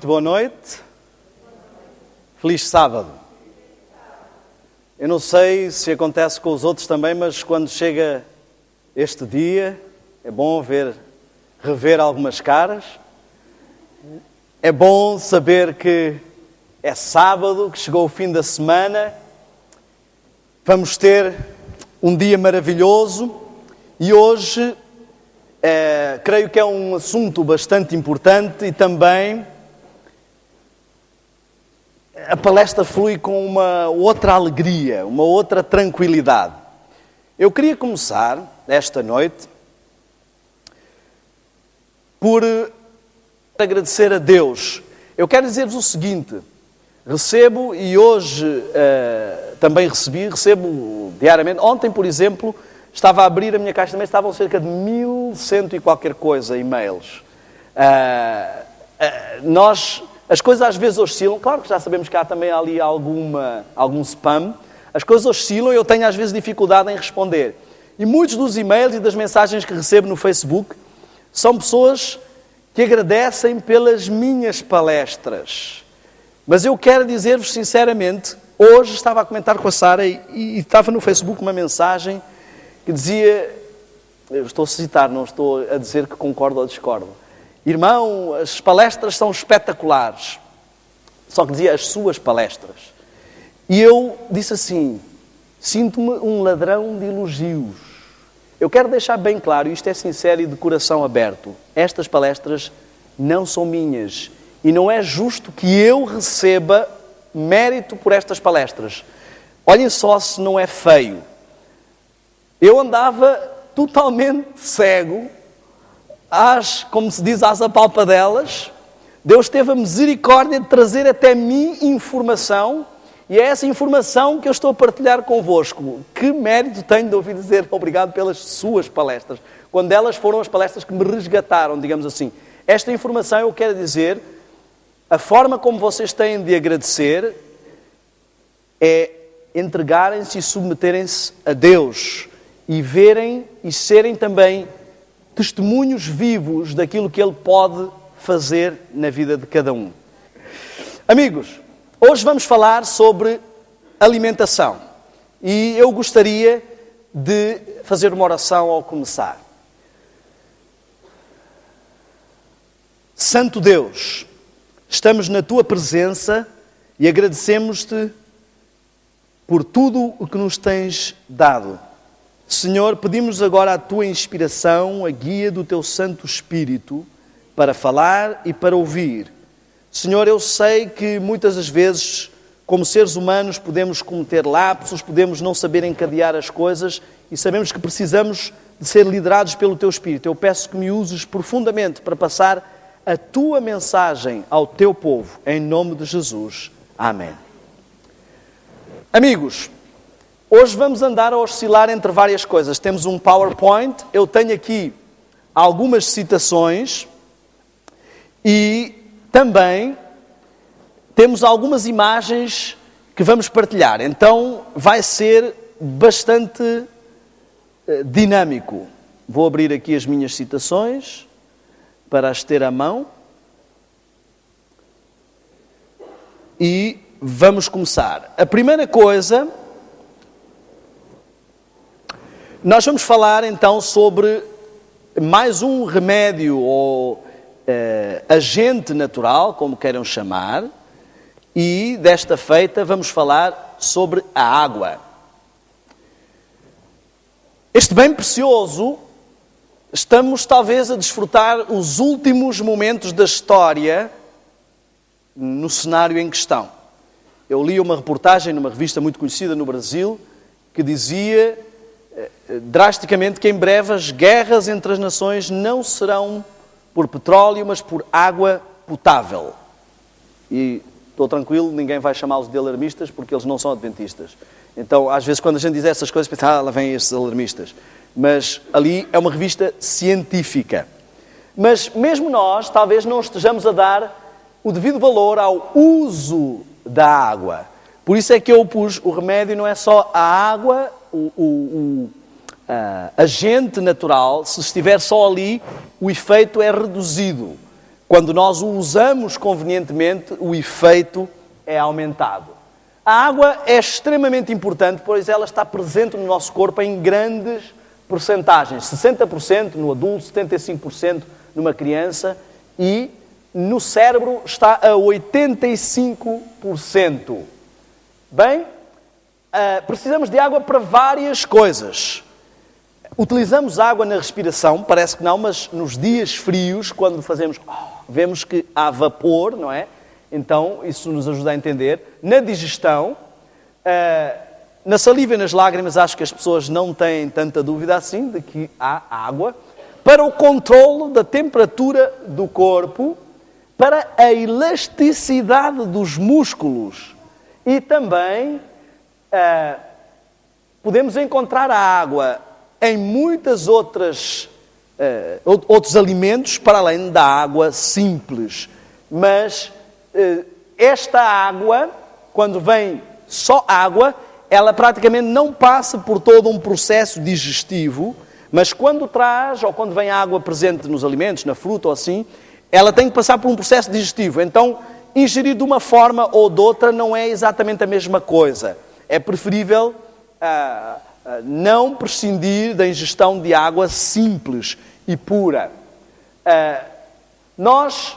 Muito boa noite. Feliz sábado. Eu não sei se acontece com os outros também, mas quando chega este dia, é bom rever algumas caras. É bom saber que é sábado, que chegou o fim da semana. Vamos ter um dia maravilhoso e hoje creio que é um assunto bastante importante e também a palestra flui com uma outra alegria, uma outra tranquilidade. Eu queria começar esta noite por agradecer a Deus. Eu quero dizer-vos o seguinte: recebo e hoje também recebo diariamente. Ontem, por exemplo, estava a abrir a minha caixa de e-mails, estavam cerca de 1100 e qualquer coisa e-mails. As coisas às vezes oscilam, claro que já sabemos que há também ali algum spam. As coisas oscilam e eu tenho às vezes dificuldade em responder. E muitos dos e-mails e das mensagens que recebo no Facebook são pessoas que agradecem pelas minhas palestras. Mas eu quero dizer-vos sinceramente, hoje estava a comentar com a Sara e estava no Facebook uma mensagem que dizia, eu estou a citar, não estou a dizer que concordo ou discordo: irmão, as palestras são espetaculares. Só que dizia as suas palestras. E eu disse assim: sinto-me um ladrão de elogios. Eu quero deixar bem claro, isto é sincero e de coração aberto: estas palestras não são minhas. E não é justo que eu receba mérito por estas palestras. Olhem só se não é feio. Eu andava totalmente cego, como se diz, às apalpadelas. Deus teve a misericórdia de trazer até mim informação, e é essa informação que eu estou a partilhar convosco. Que mérito tenho de ouvir dizer obrigado pelas suas palestras, quando elas foram as palestras que me resgataram, digamos assim. Esta informação, eu quero dizer, a forma como vocês têm de agradecer é entregarem-se e submeterem-se a Deus e verem e serem também testemunhos vivos daquilo que Ele pode fazer na vida de cada um. Amigos, hoje vamos falar sobre alimentação e eu gostaria de fazer uma oração ao começar. Santo Deus, estamos na Tua presença e agradecemos-Te por tudo o que nos tens dado. Senhor, pedimos agora a Tua inspiração, a guia do Teu Santo Espírito para falar e para ouvir. Senhor, eu sei que muitas das vezes, como seres humanos, podemos cometer lapsos, podemos não saber encadear as coisas e sabemos que precisamos de ser liderados pelo Teu Espírito. Eu peço que me uses profundamente para passar a Tua mensagem ao Teu povo, em nome de Jesus. Amém. Amigos, hoje vamos andar a oscilar entre várias coisas. Temos um PowerPoint, eu tenho aqui algumas citações e também temos algumas imagens que vamos partilhar. Então vai ser bastante dinâmico. Vou abrir aqui as minhas citações para as ter à mão e vamos começar. A primeira coisa, nós vamos falar então sobre mais um remédio ou agente natural, como queiram chamar, e desta feita vamos falar sobre a água. Este bem precioso, estamos talvez a desfrutar os últimos momentos da história no cenário em questão. Eu li uma reportagem numa revista muito conhecida no Brasil que dizia drasticamente que em breve as guerras entre as nações não serão por petróleo, mas por água potável. E estou tranquilo, ninguém vai chamá-los de alarmistas porque eles não são adventistas. Então, às vezes, quando a gente diz essas coisas, pensa, lá vêm estes alarmistas. Mas ali é uma revista científica. Mas mesmo nós, talvez não estejamos a dar o devido valor ao uso da água. Por isso é que eu pus, o remédio não é só a água, agente natural. Se estiver só ali, o efeito é reduzido. quando nós o usamos convenientemente, o efeito é aumentado. A água é extremamente importante, pois ela está presente no nosso corpo em grandes percentagens. 60% no adulto, 75% numa criança e no cérebro está a 85%. Bem, precisamos de água para várias coisas. Utilizamos água na respiração, parece que não, mas nos dias frios, quando vemos que há vapor, não é? Então, isso nos ajuda a entender. Na digestão, na saliva e nas lágrimas, acho que as pessoas não têm tanta dúvida assim de que há água. Para o controle da temperatura do corpo, para a elasticidade dos músculos e também podemos encontrar a água em muitas outros alimentos para além da água simples. Mas esta água, quando vem só água, ela praticamente não passa por todo um processo digestivo, mas quando traz, ou quando vem água presente nos alimentos, na fruta ou assim, ela tem que passar por um processo digestivo. Então, ingerir de uma forma ou de outra não é exatamente a mesma coisa. É preferível não prescindir da ingestão de água simples e pura. Nós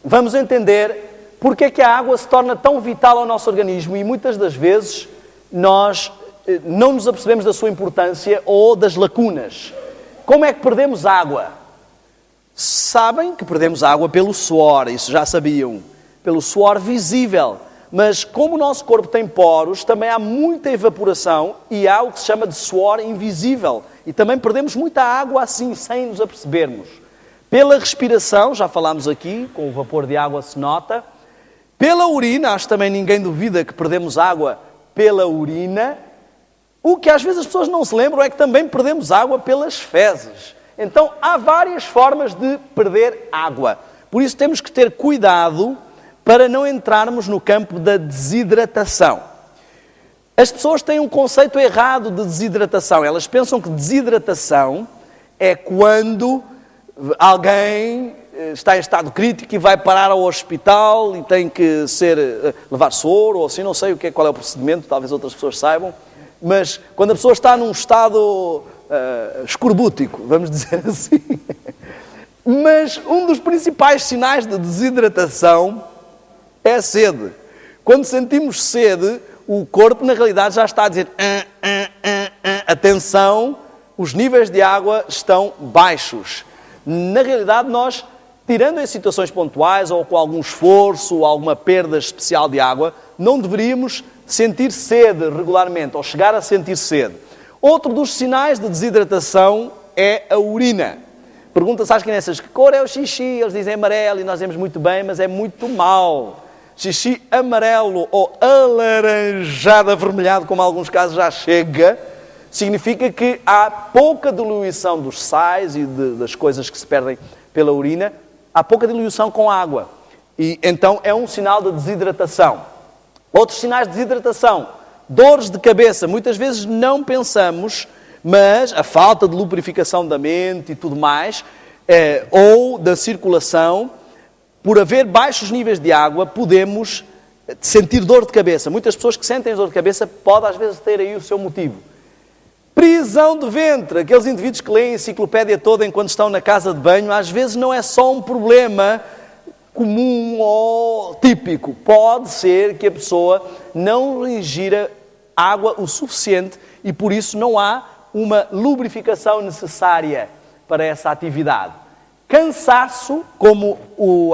vamos entender porque é que a água se torna tão vital ao nosso organismo e muitas das vezes nós não nos apercebemos da sua importância ou das lacunas. Como é que perdemos água? Sabem que perdemos água pelo suor, isso já sabiam, pelo suor visível. Mas como o nosso corpo tem poros, também há muita evaporação e há o que se chama de suor invisível. E também perdemos muita água assim, sem nos apercebermos. Pela respiração, já falámos aqui, com o vapor de água se nota. Pela urina, acho que também ninguém duvida que perdemos água pela urina. O que às vezes as pessoas não se lembram é que também perdemos água pelas fezes. Então, há várias formas de perder água. Por isso, temos que ter cuidado para não entrarmos no campo da desidratação. As pessoas têm um conceito errado de desidratação. Elas pensam que desidratação é quando alguém está em estado crítico e vai parar ao hospital e tem que levar soro ou assim, não sei qual é o procedimento, talvez outras pessoas saibam. Mas quando a pessoa está num estado escorbútico, vamos dizer assim. Mas um dos principais sinais de desidratação é a sede. Quando sentimos sede, o corpo na realidade já está a dizer atenção, os níveis de água estão baixos. Na realidade nós, tirando em situações pontuais ou com algum esforço ou alguma perda especial de água, não deveríamos sentir sede regularmente ou chegar a sentir sede. Outro dos sinais de desidratação é a urina. Pergunta-se às crianças que cor é o xixi, eles dizem amarelo e nós dizemos muito bem, mas é muito mau. Xixi amarelo ou alaranjado, avermelhado, como em alguns casos já chega, significa que há pouca diluição dos sais e das coisas que se perdem pela urina, há pouca diluição com água. E então é um sinal de desidratação. Outros sinais de desidratação, dores de cabeça, muitas vezes não pensamos, mas a falta de lubrificação da mente e tudo mais, ou da circulação, por haver baixos níveis de água, podemos sentir dor de cabeça. Muitas pessoas que sentem dor de cabeça podem às vezes ter aí o seu motivo. Prisão de ventre, aqueles indivíduos que leem a enciclopédia toda enquanto estão na casa de banho, às vezes não é só um problema comum ou típico. Pode ser que a pessoa não ingira água o suficiente e por isso não há uma lubrificação necessária para essa atividade. Cansaço, como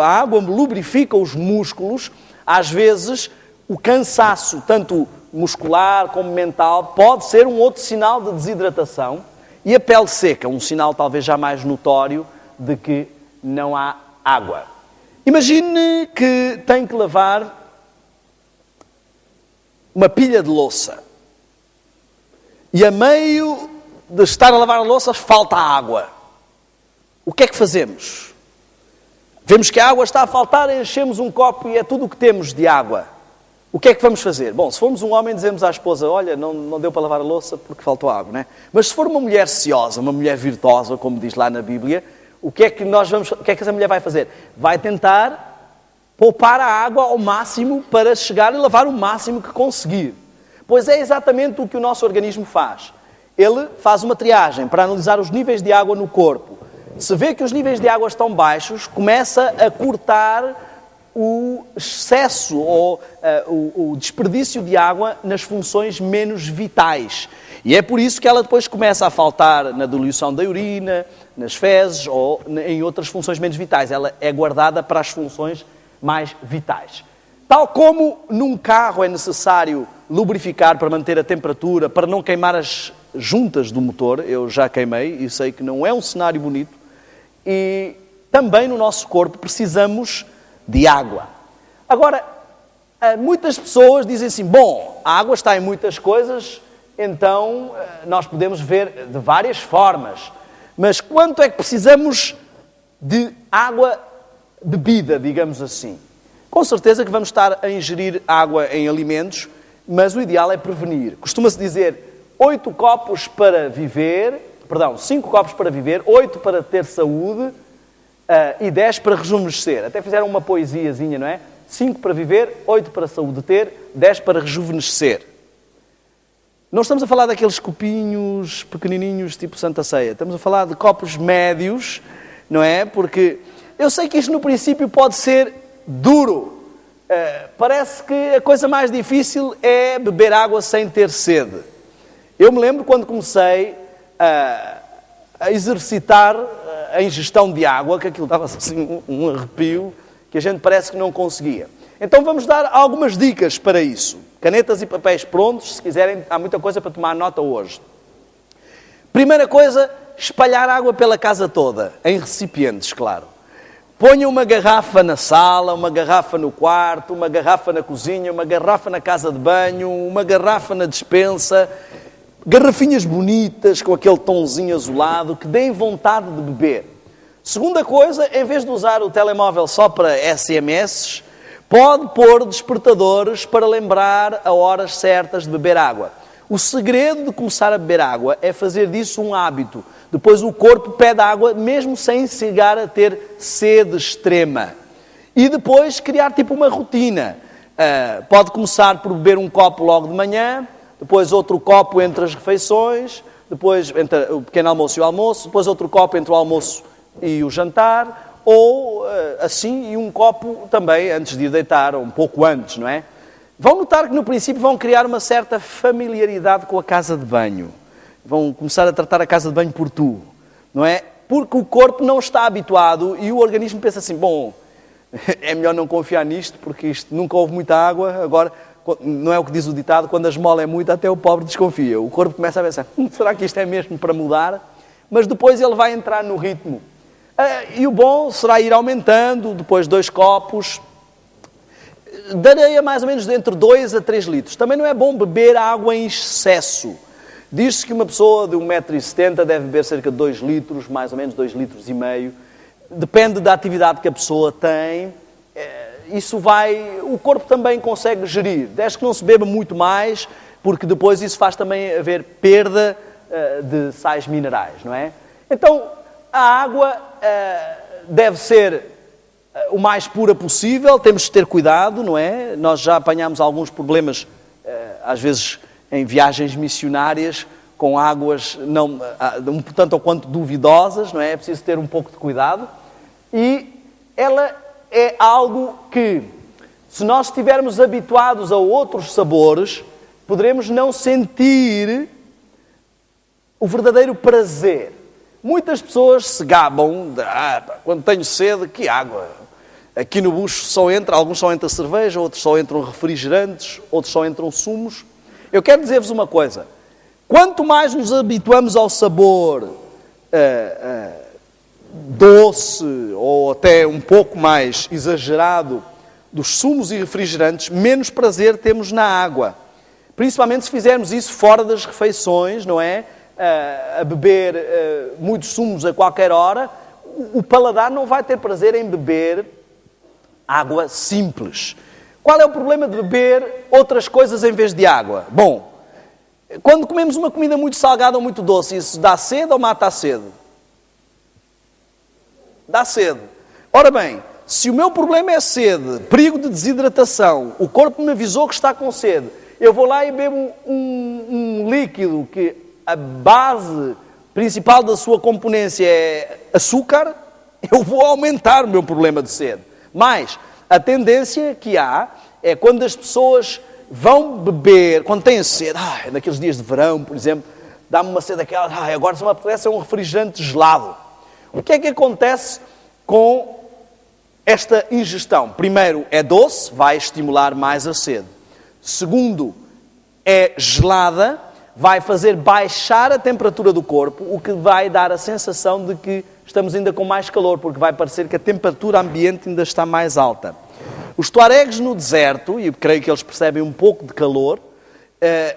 a água lubrifica os músculos, às vezes o cansaço, tanto muscular como mental, pode ser um outro sinal de desidratação. E a pele seca, um sinal talvez já mais notório de que não há água. Imagine que tem que lavar uma pilha de louça. E a meio de estar a lavar a louça falta água. O que é que fazemos? Vemos que a água está a faltar, enchemos um copo e é tudo o que temos de água. O que é que vamos fazer? Bom, se formos um homem, dizemos à esposa, olha, não deu para lavar a louça porque faltou água, não é? Mas se for uma mulher ciosa, uma mulher virtuosa, como diz lá na Bíblia, o que é que essa mulher vai fazer? Vai tentar poupar a água ao máximo para chegar e lavar o máximo que conseguir. Pois é exatamente o que o nosso organismo faz. Ele faz uma triagem para analisar os níveis de água no corpo. Se vê que os níveis de água estão baixos, começa a cortar o excesso ou o desperdício de água nas funções menos vitais. E é por isso que ela depois começa a faltar na diluição da urina, nas fezes ou em outras funções menos vitais. Ela é guardada para as funções mais vitais. Tal como num carro é necessário lubrificar para manter a temperatura, para não queimar as juntas do motor, eu já queimei e sei que não é um cenário bonito, e também no nosso corpo precisamos de água. Agora, muitas pessoas dizem assim, bom, a água está em muitas coisas, então nós podemos ver de várias formas, mas quanto é que precisamos de água bebida, digamos assim? Com certeza que vamos estar a ingerir água em alimentos, mas o ideal é prevenir. Costuma-se dizer 5 copos para viver, 8 para ter saúde e 10 para rejuvenescer. Até fizeram uma poesiazinha, não é? 5 para viver, 8 para saúde ter, 10 para rejuvenescer. Não estamos a falar daqueles copinhos pequenininhos tipo Santa Ceia. Estamos a falar de copos médios, não é? Porque eu sei que isto no princípio pode ser duro. Parece que a coisa mais difícil é beber água sem ter sede. Eu me lembro quando comecei a exercitar a ingestão de água, que aquilo dava assim um arrepio, que a gente parece que não conseguia. Então vamos dar algumas dicas para isso. Canetas e papéis prontos, se quiserem, há muita coisa para tomar nota hoje. Primeira coisa, espalhar água pela casa toda, em recipientes, claro. Ponha uma garrafa na sala, uma garrafa no quarto, uma garrafa na cozinha, uma garrafa na casa de banho, uma garrafa na despensa. Garrafinhas bonitas, com aquele tomzinho azulado, que deem vontade de beber. Segunda coisa, em vez de usar o telemóvel só para SMS, pode pôr despertadores para lembrar a horas certas de beber água. O segredo de começar a beber água é fazer disso um hábito. Depois o corpo pede água mesmo sem chegar a ter sede extrema. E depois criar tipo uma rotina. Pode começar por beber um copo logo de manhã, depois outro copo entre as refeições, depois entre o pequeno almoço e o almoço, depois outro copo entre o almoço e o jantar, ou assim, e um copo também antes de ir deitar, ou um pouco antes, não é? Vão notar que no princípio vão criar uma certa familiaridade com a casa de banho. Vão começar a tratar a casa de banho por tu, não é? Porque o corpo não está habituado e o organismo pensa assim, bom, é melhor não confiar nisto, porque isto nunca houve muita água, agora, não é o que diz o ditado, quando a esmola é muita, até o pobre desconfia. O corpo começa a pensar, será que isto é mesmo para mudar? Mas depois ele vai entrar no ritmo. E o bom será ir aumentando, depois 2 copos, darei a mais ou menos entre 2 a 3 litros. Também não é bom beber água em excesso. Diz-se que uma pessoa de 1,70 m deve beber cerca de 2 litros, mais ou menos 2,5 litros. Depende da atividade que a pessoa tem. O corpo também consegue gerir. Desde que não se beba muito mais, porque depois isso faz também haver perda de sais minerais, não é? Então, a água deve ser o mais pura possível, temos de ter cuidado, não é? Nós já apanhámos alguns problemas, às vezes, em viagens missionárias, com águas um tanto ou quanto duvidosas, não é? É preciso ter um pouco de cuidado. E ela é algo que, se nós estivermos habituados a outros sabores, poderemos não sentir o verdadeiro prazer. Muitas pessoas se gabam de, quando tenho sede, que água. Aqui no bucho alguns só entram cerveja, outros só entram refrigerantes, outros só entram sumos. Eu quero dizer-vos uma coisa. Quanto mais nos habituamos ao sabor doce ou até um pouco mais exagerado dos sumos e refrigerantes, menos prazer temos na água. Principalmente se fizermos isso fora das refeições, não é? A beber muitos sumos a qualquer hora, o paladar não vai ter prazer em beber água simples. Qual é o problema de beber outras coisas em vez de água? Bom, quando comemos uma comida muito salgada ou muito doce, isso dá sede ou mata a sede? dá sede. Ora bem, se o meu problema é sede, perigo de desidratação, o corpo me avisou que está com sede, eu vou lá e bebo um líquido que a base principal da sua componência é açúcar, eu vou aumentar o meu problema de sede. Mas a tendência que há é quando as pessoas vão beber, quando têm sede, naqueles dias de verão, por exemplo, dá-me uma sede daquela, agora se me apetece é um refrigerante gelado. O que é que acontece com esta ingestão? Primeiro, é doce, vai estimular mais a sede. Segundo, é gelada, vai fazer baixar a temperatura do corpo, o que vai dar a sensação de que estamos ainda com mais calor, porque vai parecer que a temperatura ambiente ainda está mais alta. Os tuaregs no deserto, e eu creio que eles percebem um pouco de calor,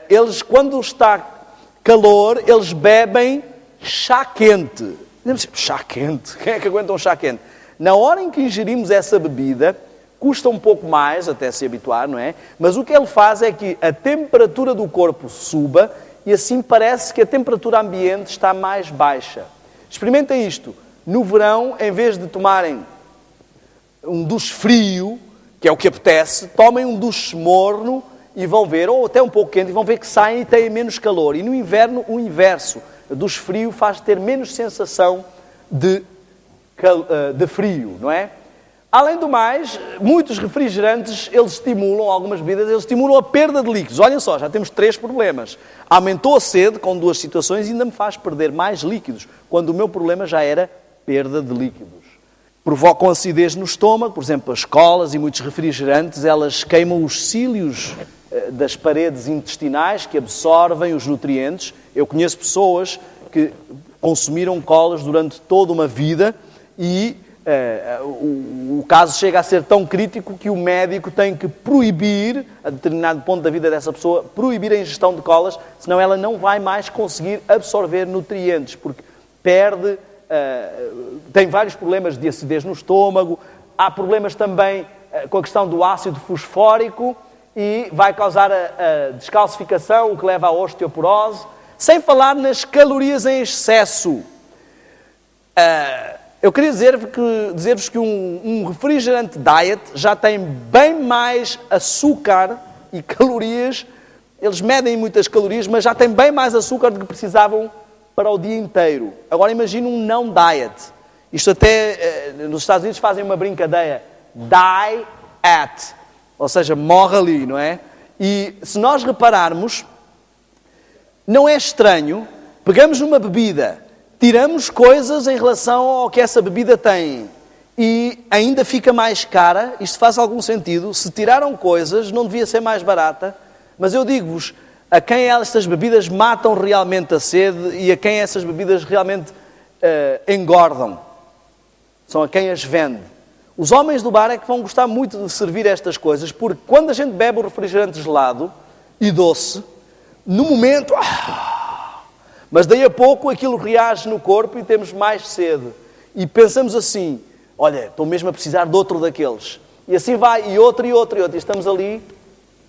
eles, quando está calor, eles bebem chá quente. Chá quente? Quem é que aguenta um chá quente? Na hora em que ingerimos essa bebida, custa um pouco mais até se habituar, não é? Mas o que ele faz é que a temperatura do corpo suba e assim parece que a temperatura ambiente está mais baixa. Experimentem isto. No verão, em vez de tomarem um duche frio, que é o que apetece, tomem um duche morno e vão ver, ou até um pouco quente, e vão ver que saem e têm menos calor. E no inverno, o inverso. O duche frio faz ter menos sensação de frio, não é? Além do mais, muitos refrigerantes, eles estimulam, algumas bebidas, eles estimulam a perda de líquidos. Olhem só, já temos 3 problemas. Aumentou a sede com 2 situações e ainda me faz perder mais líquidos, quando o meu problema já era perda de líquidos. Provocam acidez no estômago, por exemplo, as colas e muitos refrigerantes, elas queimam os cílios das paredes intestinais que absorvem os nutrientes. Eu conheço pessoas que consumiram colas durante toda uma vida e o caso chega a ser tão crítico que o médico tem que proibir, a determinado ponto da vida dessa pessoa, proibir a ingestão de colas, senão ela não vai mais conseguir absorver nutrientes, porque perde, tem vários problemas de acidez no estômago, há problemas também com a questão do ácido fosfórico e vai causar a descalcificação, o que leva à osteoporose, sem falar nas calorias em excesso. Eu queria dizer-vos que um refrigerante diet já tem bem mais açúcar e calorias. Eles medem muitas calorias, mas já tem bem mais açúcar do que precisavam para o dia inteiro. Agora imagine um não diet. Isto até nos Estados Unidos fazem uma brincadeira. Die at. Ou seja, morre ali, não é? E se nós repararmos, não é estranho, pegamos numa bebida, tiramos coisas em relação ao que essa bebida tem e ainda fica mais cara. Isto faz algum sentido. Se tiraram coisas, não devia ser mais barata. Mas eu digo-vos, a quem estas bebidas matam realmente a sede e a quem essas bebidas realmente engordam. São a quem as vende. Os homens do bar é que vão gostar muito de servir estas coisas, porque quando a gente bebe o refrigerante gelado e doce, no momento... Mas daí a pouco aquilo reage no corpo e temos mais sede. E pensamos assim, olha, estou mesmo a precisar de outro daqueles. E assim vai, e outro, e outro, e outro. E estamos ali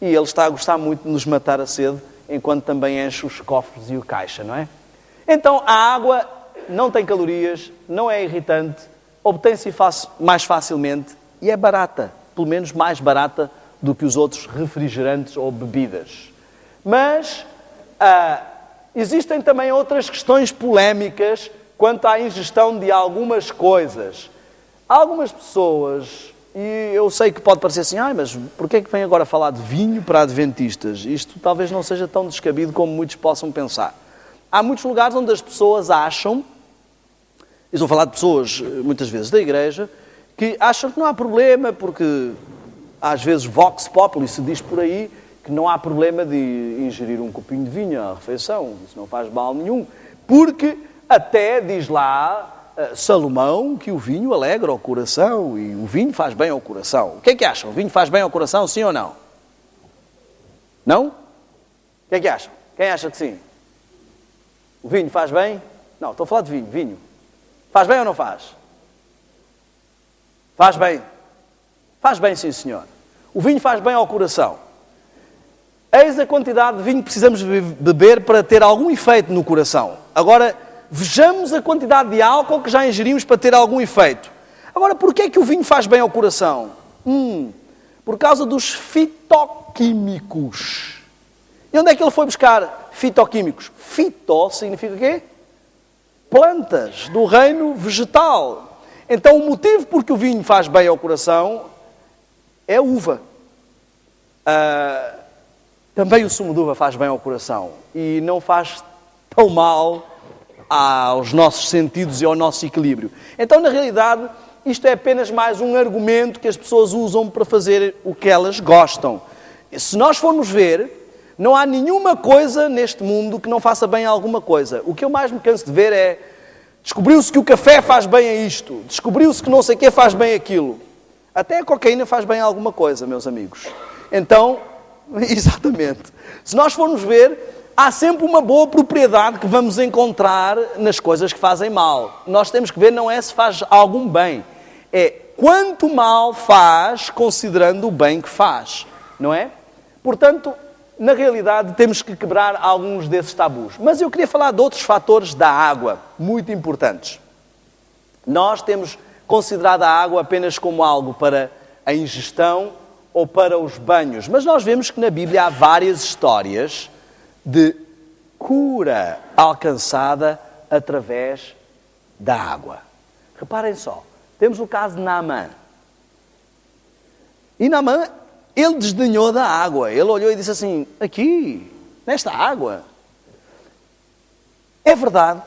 e ele está a gostar muito de nos matar a sede, enquanto também enche os cofres e o caixa, não é? Então a água não tem calorias, não é irritante, obtém-se mais facilmente e é barata. Pelo menos mais barata do que os outros refrigerantes ou bebidas. Mas... existem também outras questões polémicas quanto à ingestão de algumas coisas. Há algumas pessoas, e eu sei que pode parecer assim, mas porquê é que vem agora falar de vinho para adventistas? Isto talvez não seja tão descabido como muitos possam pensar. Há muitos lugares onde as pessoas acham, e estou a falar de pessoas muitas vezes da igreja, que acham que não há problema, porque às vezes vox populi se diz por aí, que não há problema de ingerir um copinho de vinho à refeição, isso não faz mal nenhum, porque até diz lá Salomão que o vinho alegra o coração e o vinho faz bem ao coração. O que é que acham? O vinho faz bem ao coração, sim ou não? Não? O que é que acham? Quem acha que sim? O vinho faz bem? Não, estou a falar de vinho. Vinho. Faz bem ou não faz? Faz bem. Faz bem, sim, senhor. O vinho faz bem ao coração. Eis a quantidade de vinho que precisamos beber para ter algum efeito no coração. Agora, vejamos a quantidade de álcool que já ingerimos para ter algum efeito. Agora, porquê é que o vinho faz bem ao coração? Por causa dos fitoquímicos. E onde é que ele foi buscar fitoquímicos? Fito significa o quê? Plantas do reino vegetal. Então, o motivo por que o vinho faz bem ao coração é a uva. Também o sumo de uva faz bem ao coração. E não faz tão mal aos nossos sentidos e ao nosso equilíbrio. Então, na realidade, isto é apenas mais um argumento que as pessoas usam para fazer o que elas gostam. E se nós formos ver, não há nenhuma coisa neste mundo que não faça bem a alguma coisa. O que eu mais me canso de ver é, descobriu-se que o café faz bem a isto, descobriu-se que não sei o que faz bem aquilo. Até a cocaína faz bem a alguma coisa, meus amigos. Então, exatamente. Se nós formos ver, há sempre uma boa propriedade que vamos encontrar nas coisas que fazem mal. Nós temos que ver não é se faz algum bem, é quanto mal faz considerando o bem que faz, não é? Portanto, na realidade, temos que quebrar alguns desses tabus. Mas eu queria falar de outros fatores da água, muito importantes. Nós temos considerado a água apenas como algo para a ingestão ou para os banhos. Mas nós vemos que na Bíblia há várias histórias de cura alcançada através da água. Reparem só, temos o caso de Naamã. E Naamã, ele desdenhou da água. Ele olhou e disse assim, aqui, nesta água. É verdade,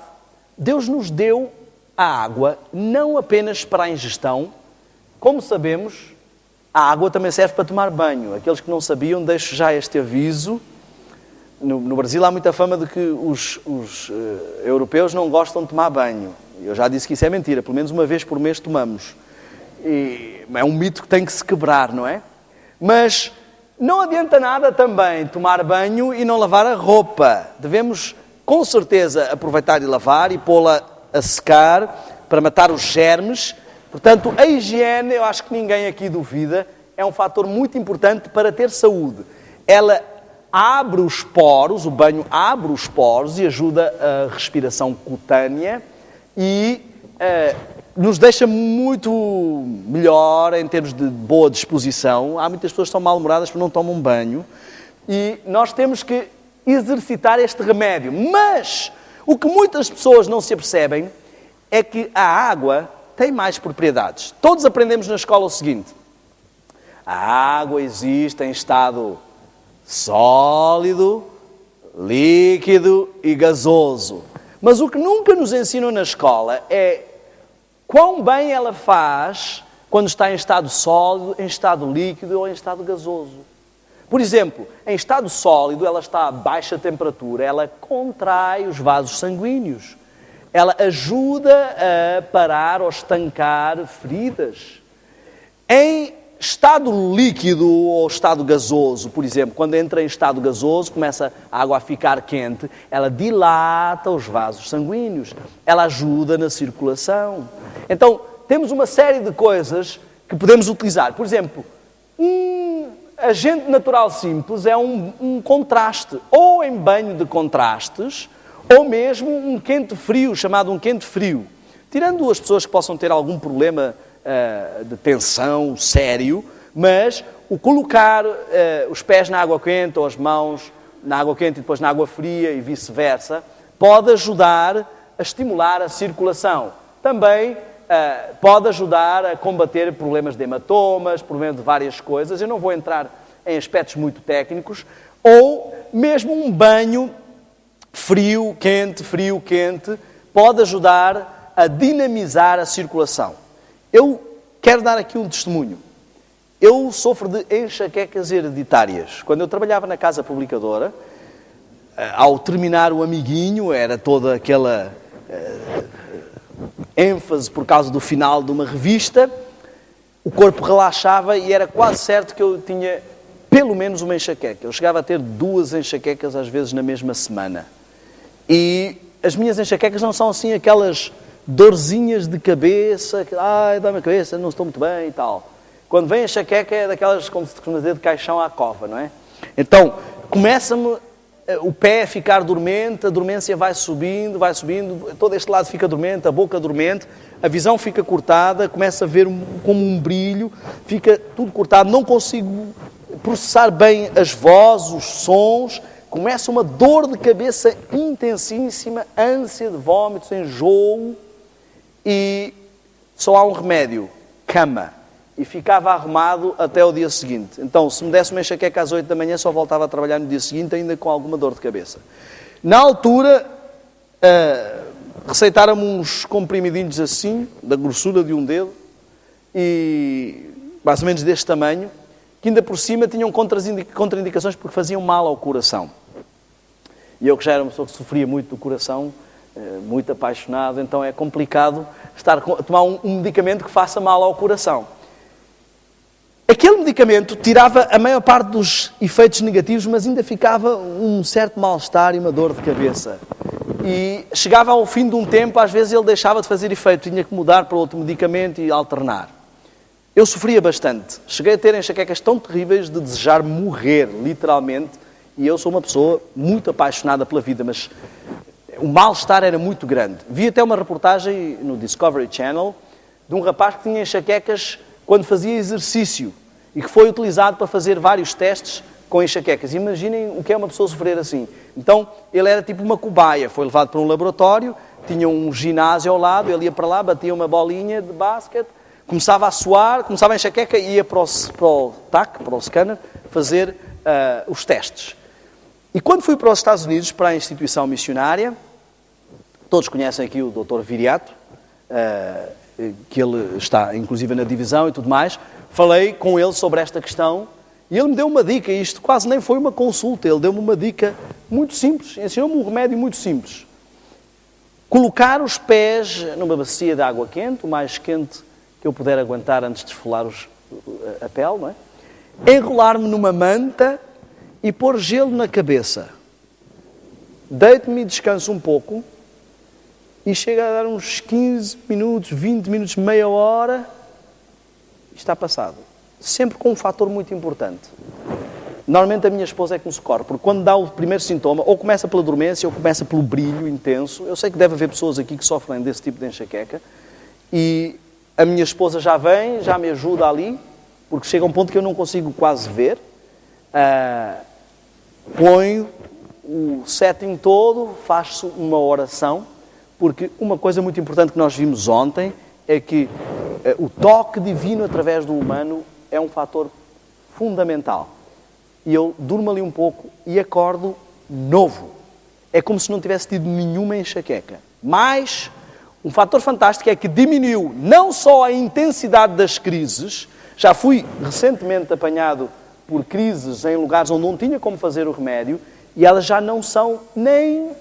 Deus nos deu a água não apenas para a ingestão. Como sabemos, a água também serve para tomar banho. Aqueles que não sabiam, deixo já este aviso. No Brasil há muita fama de que os europeus não gostam de tomar banho. Eu já disse que isso é mentira. Pelo menos uma vez por mês tomamos. E é um mito que tem que se quebrar, não é? Mas não adianta nada também tomar banho e não lavar a roupa. Devemos, com certeza, aproveitar e lavar e pô-la a secar para matar os germes. Portanto, a higiene, eu acho que ninguém aqui duvida, é um fator muito importante para ter saúde. Ela abre os poros, o banho abre os poros e ajuda a respiração cutânea e nos deixa muito melhor em termos de boa disposição. Há muitas pessoas que estão mal-humoradas porque não tomam banho e nós temos que exercitar este remédio. Mas o que muitas pessoas não se apercebem é que a água tem mais propriedades. Todos aprendemos na escola o seguinte: a água existe em estado sólido, líquido e gasoso. Mas o que nunca nos ensinam na escola é quão bem ela faz quando está em estado sólido, em estado líquido ou em estado gasoso. Por exemplo, em estado sólido, ela está a baixa temperatura, ela contrai os vasos sanguíneos. Ela ajuda a parar ou estancar feridas. Em estado líquido ou estado gasoso, por exemplo, quando entra em estado gasoso, começa a água a ficar quente, ela dilata os vasos sanguíneos, ela ajuda na circulação. Então, temos uma série de coisas que podemos utilizar. Por exemplo, um agente natural simples é um contraste, ou em banho de contrastes, ou mesmo um quente-frio, chamado um quente-frio. Tirando as pessoas que possam ter algum problema de tensão sério, mas o colocar os pés na água quente ou as mãos na água quente e depois na água fria e vice-versa, pode ajudar a estimular a circulação. Também pode ajudar a combater problemas de hematomas, problemas de várias coisas. Eu não vou entrar em aspectos muito técnicos. Ou mesmo um banho frio, quente, pode ajudar a dinamizar a circulação. Eu quero dar aqui um testemunho. Eu sofro de enxaquecas hereditárias. Quando eu trabalhava na casa publicadora, ao terminar o amiguinho, era toda aquela ênfase por causa do final de uma revista, o corpo relaxava e era quase certo que eu tinha pelo menos uma enxaqueca. Eu chegava a ter 2 enxaquecas às vezes na mesma semana. E as minhas enxaquecas não são assim aquelas dorzinhas de cabeça, ai, dá-me a cabeça, não estou muito bem e tal. Quando vem a enxaqueca é daquelas, como se costuma dizer, de caixão à cova, não é? Então, começa-me o pé ficar dormente, a dormência vai subindo, todo este lado fica dormente, a boca dormente, a visão fica cortada, começa a ver como um brilho, fica tudo cortado, não consigo processar bem as vozes, os sons, começa uma dor de cabeça intensíssima, ânsia de vómitos, enjoo, e só há um remédio, cama. E ficava arrumado até o dia seguinte. Então, se me desse uma enxaqueca às 8 da manhã, só voltava a trabalhar no dia seguinte, ainda com alguma dor de cabeça. Na altura, receitaram-me uns comprimidinhos assim, da grossura de um dedo, e mais ou menos deste tamanho, que ainda por cima tinham contraindicações porque faziam mal ao coração. E eu, que já era uma pessoa que sofria muito do coração, muito apaixonado, então é complicado tomar um medicamento que faça mal ao coração. Aquele medicamento tirava a maior parte dos efeitos negativos, mas ainda ficava um certo mal-estar e uma dor de cabeça. E chegava ao fim de um tempo, às vezes ele deixava de fazer efeito, tinha que mudar para outro medicamento e alternar. Eu sofria bastante. Cheguei a ter enxaquecas tão terríveis de desejar morrer, literalmente, e eu sou uma pessoa muito apaixonada pela vida, mas o mal-estar era muito grande. Vi até uma reportagem no Discovery Channel de um rapaz que tinha enxaquecas quando fazia exercício e que foi utilizado para fazer vários testes com enxaquecas. Imaginem o que é uma pessoa sofrer assim. Então, ele era tipo uma cobaia, foi levado para um laboratório, tinha um ginásio ao lado, ele ia para lá, batia uma bolinha de basquete, começava a suar, começava a enxaqueca e ia para o TAC, para o scanner, fazer os testes. E quando fui para os Estados Unidos, para a instituição missionária, todos conhecem aqui o Dr. Viriato, que ele está inclusive na divisão e tudo mais, falei com ele sobre esta questão e ele me deu uma dica, e isto quase nem foi uma consulta, ele deu-me uma dica muito simples, ensinou-me um remédio muito simples. Colocar os pés numa bacia de água quente, o mais quente que eu puder aguentar antes de esfolar a pele, não é? Enrolar-me numa manta e pôr gelo na cabeça. Deito-me e descanso um pouco e chega a dar uns 15 minutos, 20 minutos, meia hora e está passado. Sempre com um fator muito importante. Normalmente a minha esposa é que me socorre, porque quando dá o primeiro sintoma, ou começa pela dormência, ou começa pelo brilho intenso. Eu sei que deve haver pessoas aqui que sofrem desse tipo de enxaqueca, e a minha esposa já vem, já me ajuda ali, porque chega um ponto que eu não consigo quase ver. Ponho o setting todo, faço uma oração, porque uma coisa muito importante que nós vimos ontem é que o toque divino através do humano é um fator fundamental. E eu durmo ali um pouco e acordo novo. É como se não tivesse tido nenhuma enxaqueca. Mas um fator fantástico é que diminuiu não só a intensidade das crises, já fui recentemente apanhado por crises em lugares onde não tinha como fazer o remédio, e elas já não são nem,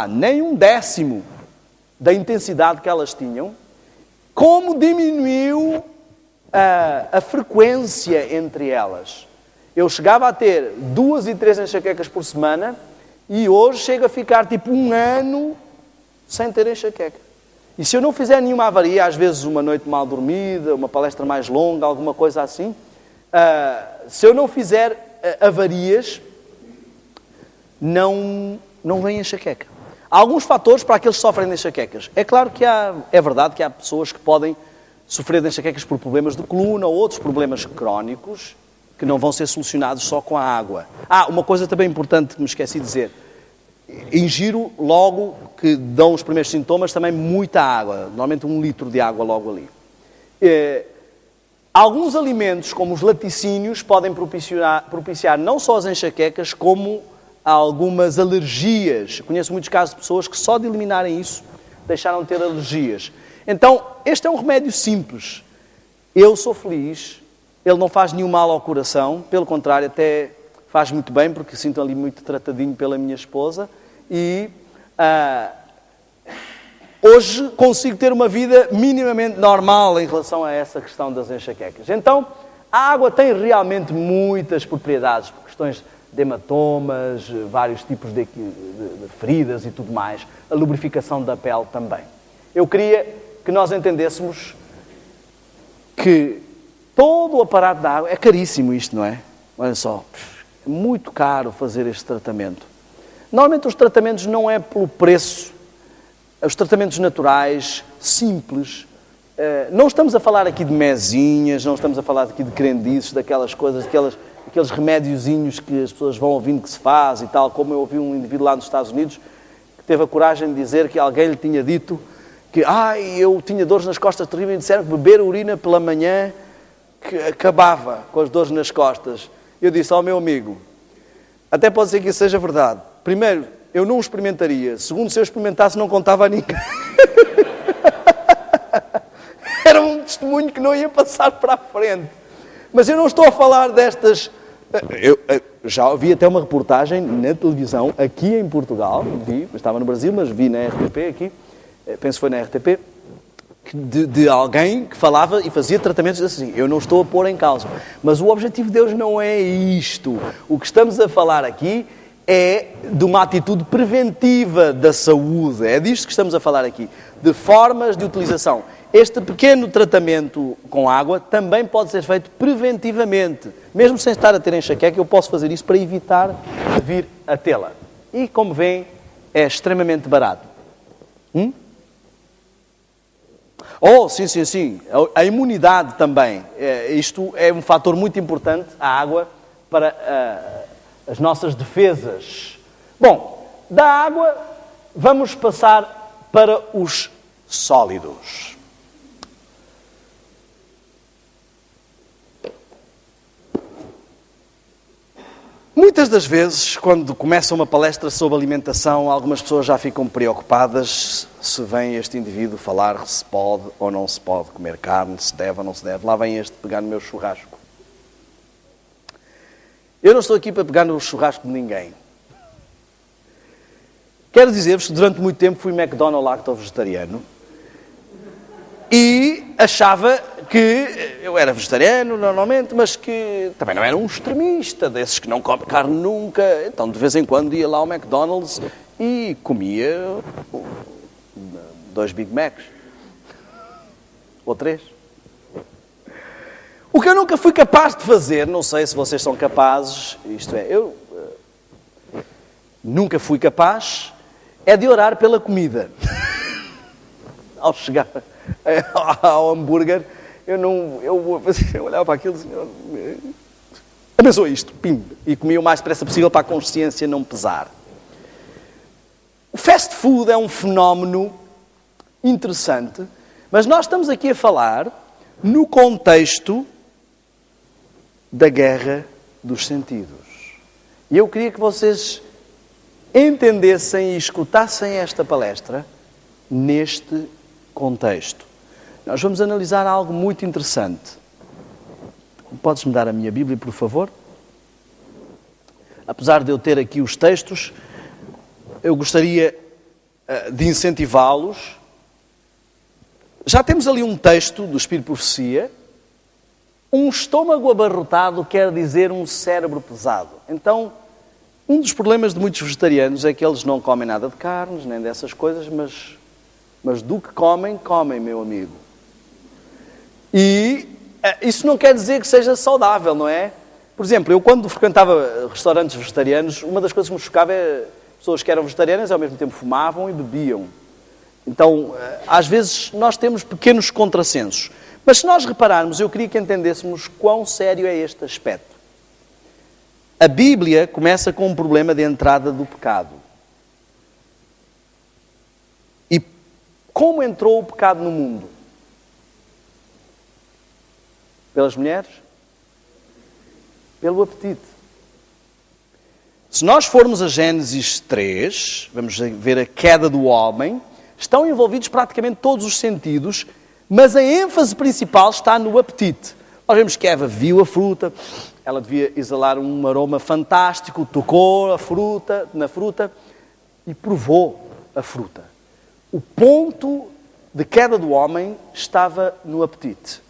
nem 1/10 da intensidade que elas tinham, como diminuiu a frequência entre elas. Eu chegava a ter 2 e 3 enxaquecas por semana, e hoje chego a ficar tipo 1 ano sem ter enxaqueca. E se eu não fizer nenhuma avaria, às vezes uma noite mal dormida, uma palestra mais longa, alguma coisa assim, se eu não fizer avarias, não vem enxaqueca. Há alguns fatores para aqueles que sofrem de enxaquecas. É claro que é verdade que há pessoas que podem sofrer de enxaquecas por problemas de coluna ou outros problemas crónicos que não vão ser solucionados só com a água. Uma coisa também importante que me esqueci de dizer. Ingiro logo que dão os primeiros sintomas também muita água. Normalmente 1 litro de água logo ali. Alguns alimentos, como os laticínios, podem propiciar não só as enxaquecas, como algumas alergias. Conheço muitos casos de pessoas que só de eliminarem isso deixaram de ter alergias. Então, este é um remédio simples. Eu sou feliz, ele não faz nenhum mal ao coração, pelo contrário, até faz muito bem, porque sinto ali muito tratadinho pela minha esposa. E hoje consigo ter uma vida minimamente normal em relação a essa questão das enxaquecas. Então, a água tem realmente muitas propriedades, por questões de hematomas, vários tipos de feridas e tudo mais, a lubrificação da pele também. Eu queria que nós entendêssemos que todo o aparato da água, é caríssimo isto, não é? Olha só, é muito caro fazer este tratamento. Normalmente os tratamentos não é pelo preço, os tratamentos naturais, simples. Não estamos a falar aqui de mesinhas, não estamos a falar aqui de crendices, daquelas coisas, aqueles remédiozinhos que as pessoas vão ouvindo que se faz e tal, como eu ouvi um indivíduo lá nos Estados Unidos que teve a coragem de dizer que alguém lhe tinha dito que eu tinha dores nas costas terríveis e disseram que beber urina pela manhã que acabava com as dores nas costas. Eu disse ao meu amigo, até pode ser que isso seja verdade. Primeiro, eu não o experimentaria. Segundo, se eu experimentasse, não contava a ninguém. Era um testemunho que não ia passar para a frente. Mas eu não estou a falar destas... Eu já vi até uma reportagem na televisão, aqui em Portugal, estava no Brasil, mas vi na RTP aqui, penso que foi na RTP, de alguém que falava e fazia tratamentos assim. Eu não estou a pôr em causa. Mas o objetivo de Deus não é isto. O que estamos a falar aqui é de uma atitude preventiva da saúde. É disto que estamos a falar aqui. De formas de utilização. Este pequeno tratamento com água também pode ser feito preventivamente. Mesmo sem estar a ter enxaqueca, eu posso fazer isso para evitar vir a tê-la. E, como veem, é extremamente barato. Sim. A imunidade também. Isto é um fator muito importante, a água, para as nossas defesas. Bom, da água vamos passar para os sólidos. Muitas das vezes, quando começa uma palestra sobre alimentação, algumas pessoas já ficam preocupadas se vem este indivíduo falar se pode ou não se pode comer carne, se deve ou não se deve. Lá vem este pegar no meu churrasco. Eu não estou aqui para pegar no churrasco de ninguém. Quero dizer-vos que durante muito tempo fui McDonald's lacto-vegetariano e achava que eu era vegetariano normalmente, mas que também não era um extremista, desses que não come carne nunca. Então, de vez em quando, ia lá ao McDonald's e comia 2 Big Macs. Ou 3. O que eu nunca fui capaz de fazer, não sei se vocês são capazes, isto é, eu nunca fui capaz, é de orar pela comida. Ao chegar ao hambúrguer, eu olhava para aquilo, Senhor, abençoa isto, pim, e comia o mais depressa possível para a consciência não pesar. O fast food é um fenómeno interessante, mas nós estamos aqui a falar no contexto da guerra dos sentidos. E eu queria que vocês entendessem e escutassem esta palestra neste contexto. Nós vamos analisar algo muito interessante. Podes-me dar a minha Bíblia, por favor? Apesar de eu ter aqui os textos, eu gostaria de incentivá-los. Já temos ali um texto do Espírito de Profecia. Um estômago abarrotado quer dizer um cérebro pesado. Então, um dos problemas de muitos vegetarianos é que eles não comem nada de carnes, nem dessas coisas, mas do que comem, meu amigo. E isso não quer dizer que seja saudável, não é? Por exemplo, eu quando frequentava restaurantes vegetarianos, uma das coisas que me chocava é pessoas que eram vegetarianas e ao mesmo tempo fumavam e bebiam. Então, às vezes, nós temos pequenos contrassensos. Mas se nós repararmos, eu queria que entendêssemos quão sério é este aspecto. A Bíblia começa com um problema de entrada do pecado. E como entrou o pecado no mundo? Pelas mulheres? Pelo apetite. Se nós formos a Gênesis 3, vamos ver a queda do homem, estão envolvidos praticamente todos os sentidos, mas a ênfase principal está no apetite. Nós vemos que Eva viu a fruta, ela devia exalar um aroma fantástico, tocou na fruta e provou a fruta. O ponto de queda do homem estava no apetite.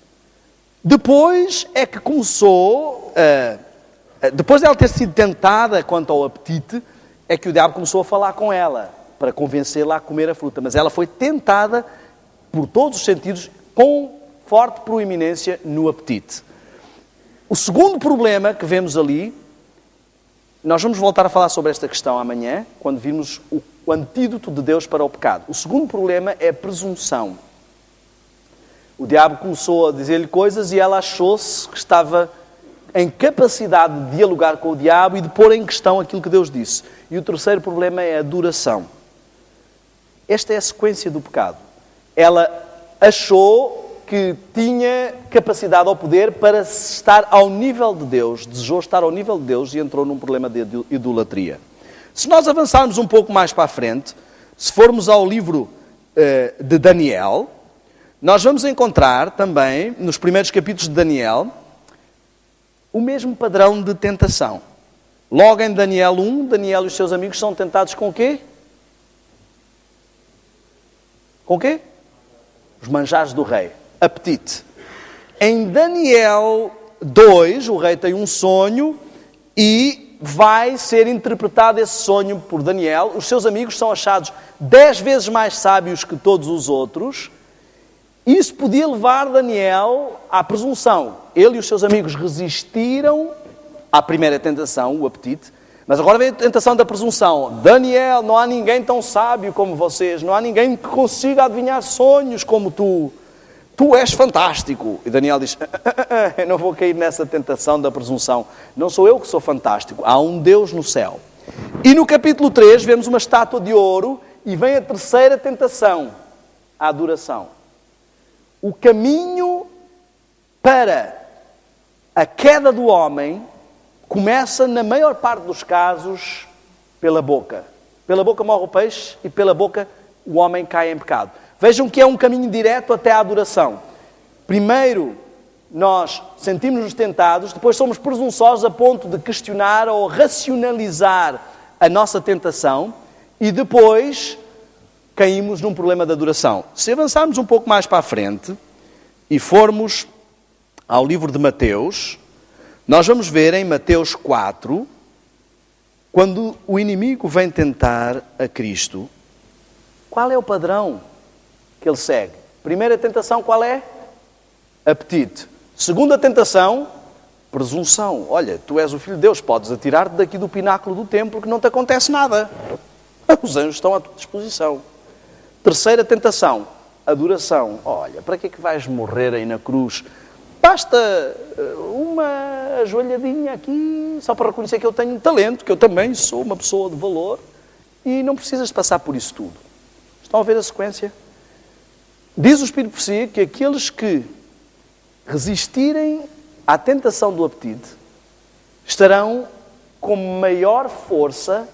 Depois é que começou, depois de ela ter sido tentada quanto ao apetite, é que o diabo começou a falar com ela, para convencê-la a comer a fruta. Mas ela foi tentada por todos os sentidos, com forte proeminência no apetite. O segundo problema que vemos ali Nós vamos voltar a falar sobre esta questão amanhã, quando virmos o antídoto de Deus para o pecado. O segundo problema é a presunção. O diabo começou a dizer-lhe coisas e ela achou-se que estava em capacidade de dialogar com o diabo e de pôr em questão aquilo que Deus disse. E o terceiro problema é a adoração. Esta é a sequência do pecado. Ela achou que tinha capacidade ou poder para estar ao nível de Deus, desejou estar ao nível de Deus e entrou num problema de idolatria. Se nós avançarmos um pouco mais para a frente, se formos ao livro de Daniel, nós vamos encontrar também, nos primeiros capítulos de Daniel, o mesmo padrão de tentação. Logo em Daniel 1, Daniel e os seus amigos são tentados com o quê? Com o quê? Os manjares do rei. Apetite. Em Daniel 2, o rei tem um sonho e vai ser interpretado esse sonho por Daniel. Os seus amigos são achados 10 vezes mais sábios que todos os outros. Isso podia levar Daniel à presunção. Ele e os seus amigos resistiram à primeira tentação, o apetite, mas agora vem a tentação da presunção. Daniel, não há ninguém tão sábio como vocês, não há ninguém que consiga adivinhar sonhos como tu. Tu és fantástico. E Daniel diz, eu não vou cair nessa tentação da presunção. Não sou eu que sou fantástico, há um Deus no céu. E no capítulo 3 vemos uma estátua de ouro e vem a terceira tentação, a adoração. O caminho para a queda do homem começa, na maior parte dos casos, pela boca. Pela boca morre o peixe e pela boca o homem cai em pecado. Vejam que é um caminho direto até à adoração. Primeiro, nós sentimos-nos tentados, depois somos presunçosos a ponto de questionar ou racionalizar a nossa tentação e depois caímos num problema de adoração. Se avançarmos um pouco mais para a frente e formos ao livro de Mateus, nós vamos ver em Mateus 4, quando o inimigo vem tentar a Cristo, qual é o padrão que ele segue? Primeira tentação, qual é? Apetite. Segunda tentação, presunção. Olha, tu és o Filho de Deus, podes atirar-te daqui do pináculo do templo que não te acontece nada. Os anjos estão à tua disposição. Terceira tentação, adoração. Olha, para que é que vais morrer aí na cruz? Basta uma ajoelhadinha aqui, só para reconhecer que eu tenho talento, que eu também sou uma pessoa de valor, e não precisas de passar por isso tudo. Estão a ver a sequência? Diz o Espírito de Profecia que aqueles que resistirem à tentação do apetite estarão com maior força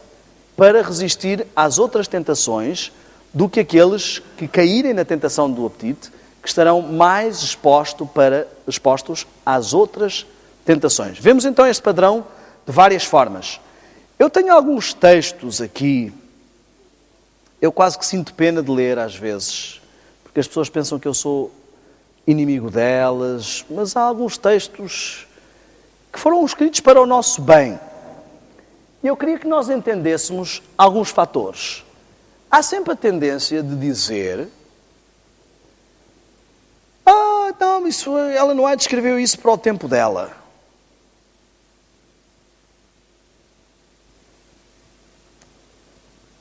para resistir às outras tentações do que aqueles que caírem na tentação do apetite, que estarão mais expostos às outras tentações. Vemos então este padrão de várias formas. Eu tenho alguns textos aqui, eu quase que sinto pena de ler às vezes, porque as pessoas pensam que eu sou inimigo delas, mas há alguns textos que foram escritos para o nosso bem. E eu queria que nós entendêssemos alguns fatores. Há sempre a tendência de dizer, não, ela não é descreveu isso para o tempo dela.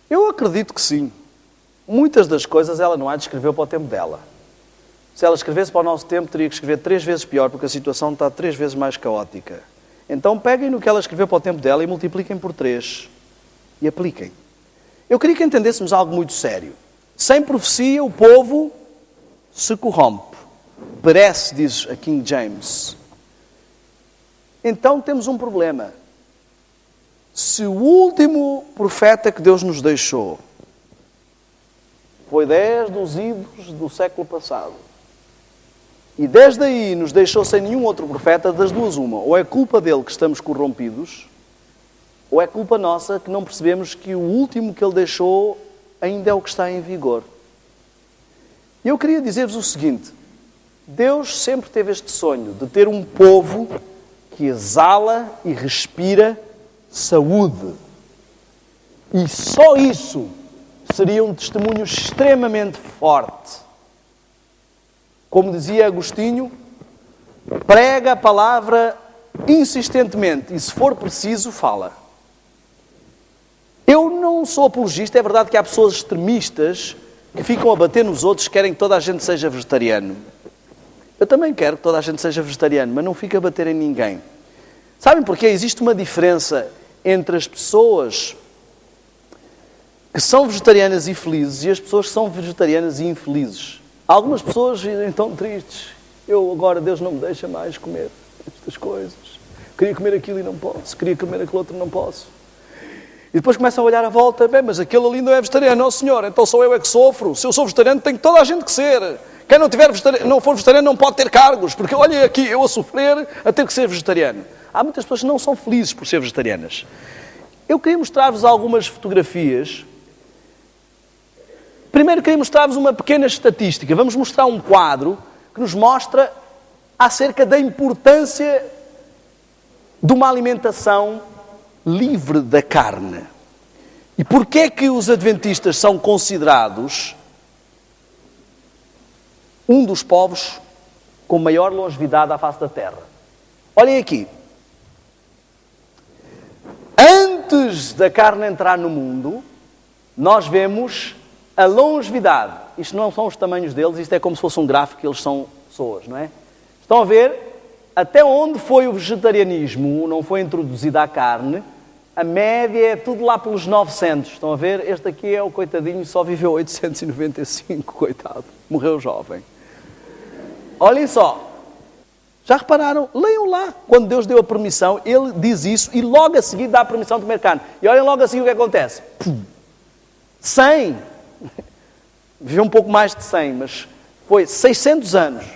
Eu acredito que sim. Muitas das coisas ela não descreveu para o tempo dela. Se ela escrevesse para o nosso tempo, teria que escrever 3 vezes pior, porque a situação está 3 vezes mais caótica. Então peguem no que ela escreveu para o tempo dela e multipliquem por 3. E apliquem. Eu queria que entendêssemos algo muito sério. Sem profecia, o povo se corrompe. Perece, diz a King James. Então temos um problema. Se o último profeta que Deus nos deixou foi 10 dos idos do século passado, e desde aí nos deixou sem nenhum outro profeta, das duas uma, ou é culpa dele que estamos corrompidos, ou é culpa nossa que não percebemos que o último que ele deixou ainda é o que está em vigor. E eu queria dizer-vos o seguinte, Deus sempre teve este sonho de ter um povo que exala e respira saúde. E só isso seria um testemunho extremamente forte. Como dizia Agostinho, prega a palavra insistentemente e, se for preciso, fala. não sou apologista, é verdade que há pessoas extremistas que ficam a bater nos outros, querem que toda a gente seja vegetariano. Eu também quero que toda a gente seja vegetariano, mas não fico a bater em ninguém. Sabem porquê? Existe uma diferença entre as pessoas que são vegetarianas e felizes e as pessoas que são vegetarianas e infelizes. Algumas pessoas vivem tão tristes. Eu agora, Deus não me deixa mais comer estas coisas. Queria comer aquilo e não posso. Queria comer aquilo outro e não posso. E depois começam a olhar à volta. Bem, mas aquele ali não é vegetariano. Não, senhor, então sou eu é que sofro. Se eu sou vegetariano, tem toda a gente que ser. Quem não for vegetariano não pode ter cargos. Porque olha aqui, eu a sofrer, a ter que ser vegetariano. Há muitas pessoas que não são felizes por ser vegetarianas. Eu queria mostrar-vos algumas fotografias. Primeiro queria mostrar-vos uma pequena estatística. Vamos mostrar um quadro que nos mostra acerca da importância de uma alimentação livre da carne. E porquê é que os adventistas são considerados um dos povos com maior longevidade à face da terra? Olhem aqui. Antes da carne entrar no mundo, nós vemos a longevidade. Isto não são os tamanhos deles, isto é como se fosse um gráfico, eles são pessoas, não é? Estão a ver? Até onde foi o vegetarianismo, não foi introduzida a carne, a média é tudo lá pelos 900. Estão a ver? Este aqui é o coitadinho, só viveu 895, coitado. Morreu jovem. Olhem só. Já repararam? Leiam lá. Quando Deus deu a permissão, Ele diz isso e logo a seguir dá a permissão de comer carne. E olhem logo a seguir o que acontece. 100. Viveu um pouco mais de 100, mas foi 600 anos.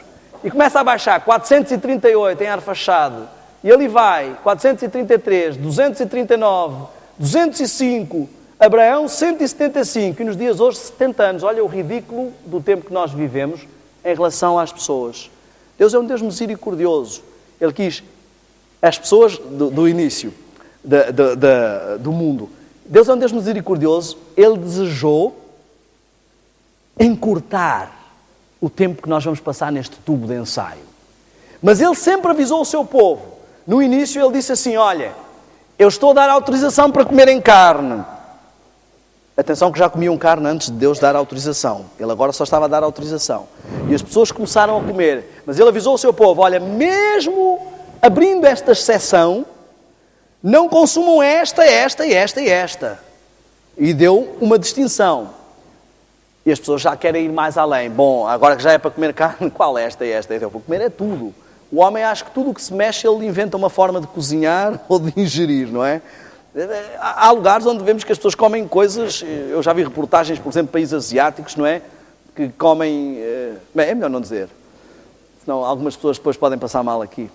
E começa a baixar. 438 em Arfaxade. E ali vai. 433, 239, 205. Abraão, 175. E nos dias hoje, 70 anos. Olha o ridículo do tempo que nós vivemos em relação às pessoas. Deus é um Deus misericordioso. Ele quis as pessoas do início do mundo. Deus é um Deus misericordioso. Ele desejou encurtar o tempo que nós vamos passar neste tubo de ensaio. Mas Ele sempre avisou o seu povo. No início Ele disse assim, olha, eu estou a dar autorização para comerem carne. Atenção que já comiam carne antes de Deus dar autorização. Ele agora só estava a dar autorização. E as pessoas começaram a comer. Mas Ele avisou o seu povo, olha, mesmo abrindo esta exceção, não consumam esta. E deu uma distinção. E as pessoas já querem ir mais além. Bom, agora que já é para comer carne, qual é esta? Eu vou comer é tudo. O homem acha que tudo o que se mexe, ele inventa uma forma de cozinhar ou de ingerir, não é? Há lugares onde vemos que as pessoas comem coisas, eu já vi reportagens, por exemplo, países asiáticos, não é? Que comem, bem, é melhor não dizer, senão algumas pessoas depois podem passar mal aqui.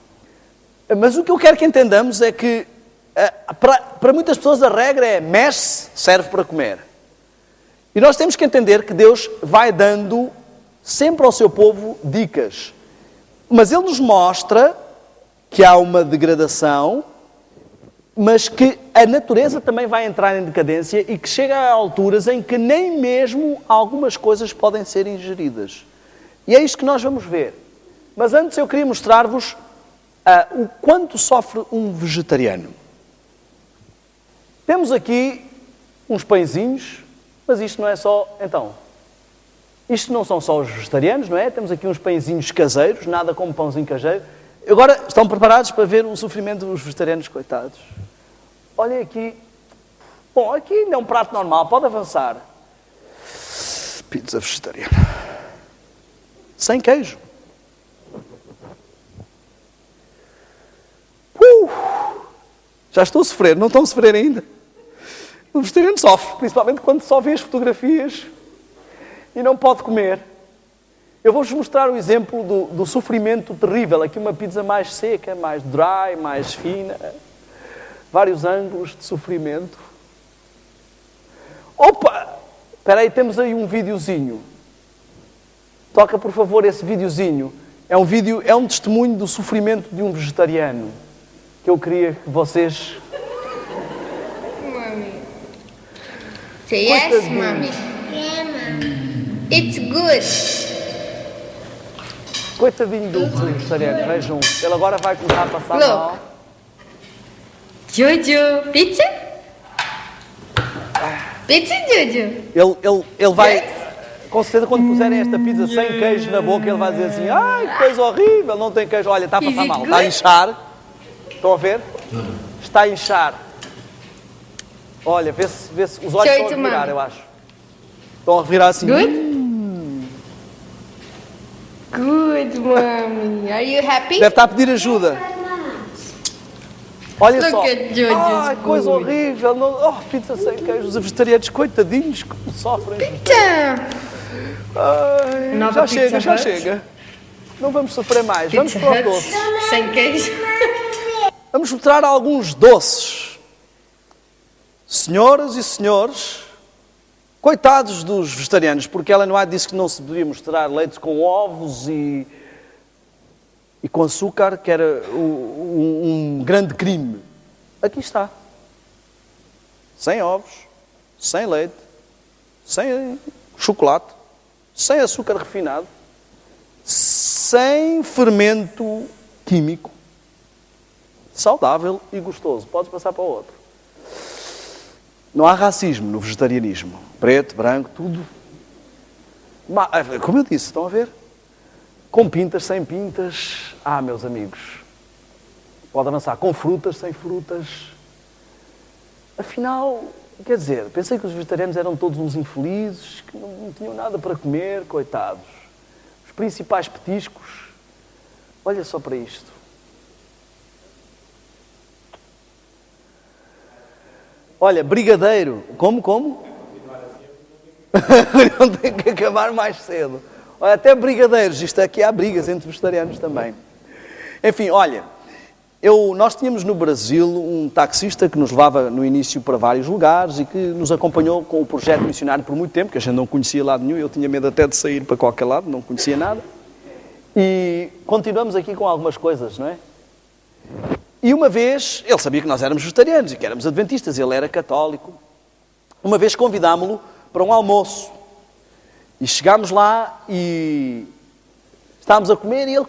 Mas o que eu quero que entendamos é que, para muitas pessoas a regra é, mexe-se, serve para comer. E nós temos que entender que Deus vai dando sempre ao seu povo dicas. Mas Ele nos mostra que há uma degradação, mas que a natureza também vai entrar em decadência e que chega a alturas em que nem mesmo algumas coisas podem ser ingeridas. E é isto que nós vamos ver. Mas antes eu queria mostrar-vos o quanto sofre um vegetariano. Temos aqui uns pãezinhos, mas isto não é só... Então, isto não são só os vegetarianos, não é? Temos aqui uns pãezinhos caseiros, nada como pãozinho caseiro. Agora, estão preparados para ver o sofrimento dos vegetarianos, coitados? Olhem aqui. Bom, aqui ainda é um prato normal, pode avançar. Pizza vegetariana. Sem queijo. Já estou a sofrer, não estão a sofrer ainda? O vegetariano sofre, principalmente quando só vê as fotografias e não pode comer. Eu vou-vos mostrar o exemplo do sofrimento terrível. Aqui uma pizza mais seca, mais dry, mais fina. Vários ângulos de sofrimento. Opa! Espera aí, temos aí um videozinho. Toca, por favor, esse videozinho. É um testemunho do sofrimento de um vegetariano. Que eu queria que vocês... Mommy. Say yes, Mommy. Yeah, Mom. It's good. Coitadinho do vegetariano, vejam. Ele agora vai começar a passar mal. Jojo, pizza? Pizza, Jojo. Ele vai, com certeza, quando puserem esta pizza sem queijo na boca, ele vai dizer assim, ai, que coisa horrível, não tem queijo. Olha, está a passar mal, está a inchar. Estão a ver? Está a inchar. Olha, vê-se, os olhos estão a revirar, eu acho. Estão a revirar assim. Good? Good, mommy. Are you happy? Deve estar a pedir ajuda. Olha Look só. at Jojo's Ai, coisa food. horrível. Não... pizza sem queijo. Os vegetarianos, coitadinhos, como sofrem. Pizza. Ai, Nova já Pizza chega, já Hut. chega. Não vamos sofrer mais. Pizza Vamos para Hut. os doces. Sem queijo. Vamos mostrar alguns doces. Senhoras e senhores, coitados dos vegetarianos, porque Ellen White disse que não se devia mostrar leite com ovos e com açúcar, que era um grande crime. Aqui está. Sem ovos, sem leite, sem chocolate, sem açúcar refinado, sem fermento químico, saudável e gostoso. Podes passar para o outro. Não há racismo no vegetarianismo. Preto, branco, tudo. Como eu disse, estão a ver? Com pintas, sem pintas. Meus amigos. Pode avançar com frutas, sem frutas. Afinal, quer dizer, pensei que os vegetarianos eram todos uns infelizes, que não tinham nada para comer, coitados. Os principais petiscos. Olha só para isto. Olha, brigadeiro. Como? Não tem que acabar mais cedo. Olha, até brigadeiros. Isto aqui há brigas entre vegetarianos também. Enfim, olha, nós tínhamos no Brasil um taxista que nos levava no início para vários lugares e que nos acompanhou com o projeto missionário por muito tempo, que a gente não conhecia lado nenhum. Eu tinha medo até de sair para qualquer lado, não conhecia nada. E continuamos aqui com algumas coisas, não é? E uma vez, ele sabia que nós éramos vegetarianos e que éramos adventistas, ele era católico. Uma vez convidámo-lo para um almoço. E chegámos lá e estávamos a comer e ele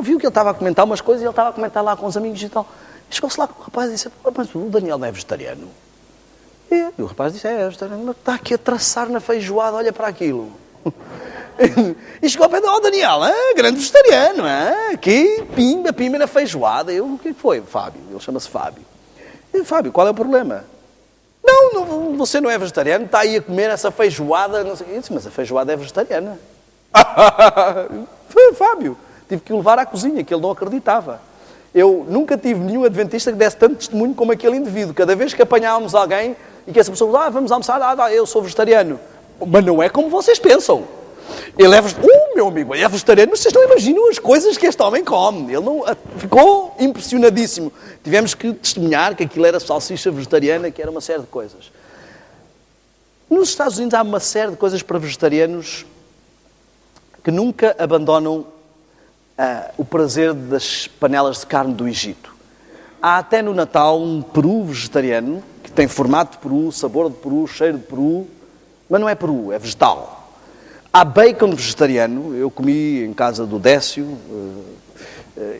viu que ele estava a comentar umas coisas e ele estava a comentar lá com os amigos e tal. E chegou-se lá com o rapaz e disse, mas o Daniel não é vegetariano? E o rapaz disse, é vegetariano, mas está aqui a traçar na feijoada, olha para aquilo. E chegou ao pé de Daniel, grande vegetariano, aqui, pimba na feijoada. O que foi, Fábio? Ele chama-se Fábio. E, Fábio, qual é o problema? Não, você não é vegetariano, está aí a comer essa feijoada. Não sei. Eu disse, mas a feijoada é vegetariana. Foi, Fábio, tive que o levar à cozinha, que ele não acreditava. Eu nunca tive nenhum adventista que desse tanto testemunho como aquele indivíduo. Cada vez que apanhávamos alguém e que essa pessoa, vamos almoçar, eu sou vegetariano. Mas não é como vocês pensam. Ele é vegetariano. Meu amigo, ele é vegetariano, mas vocês não imaginam as coisas que este homem come. Ele não ficou impressionadíssimo. Tivemos que testemunhar que aquilo era salsicha vegetariana, que era uma série de coisas. Nos Estados Unidos há uma série de coisas para vegetarianos que nunca abandonam o prazer das panelas de carne do Egito. Há até no Natal um peru vegetariano, que tem formato de peru, sabor de peru, cheiro de peru, mas não é peru, é vegetal. Há bacon vegetariano, eu comi em casa do Décio,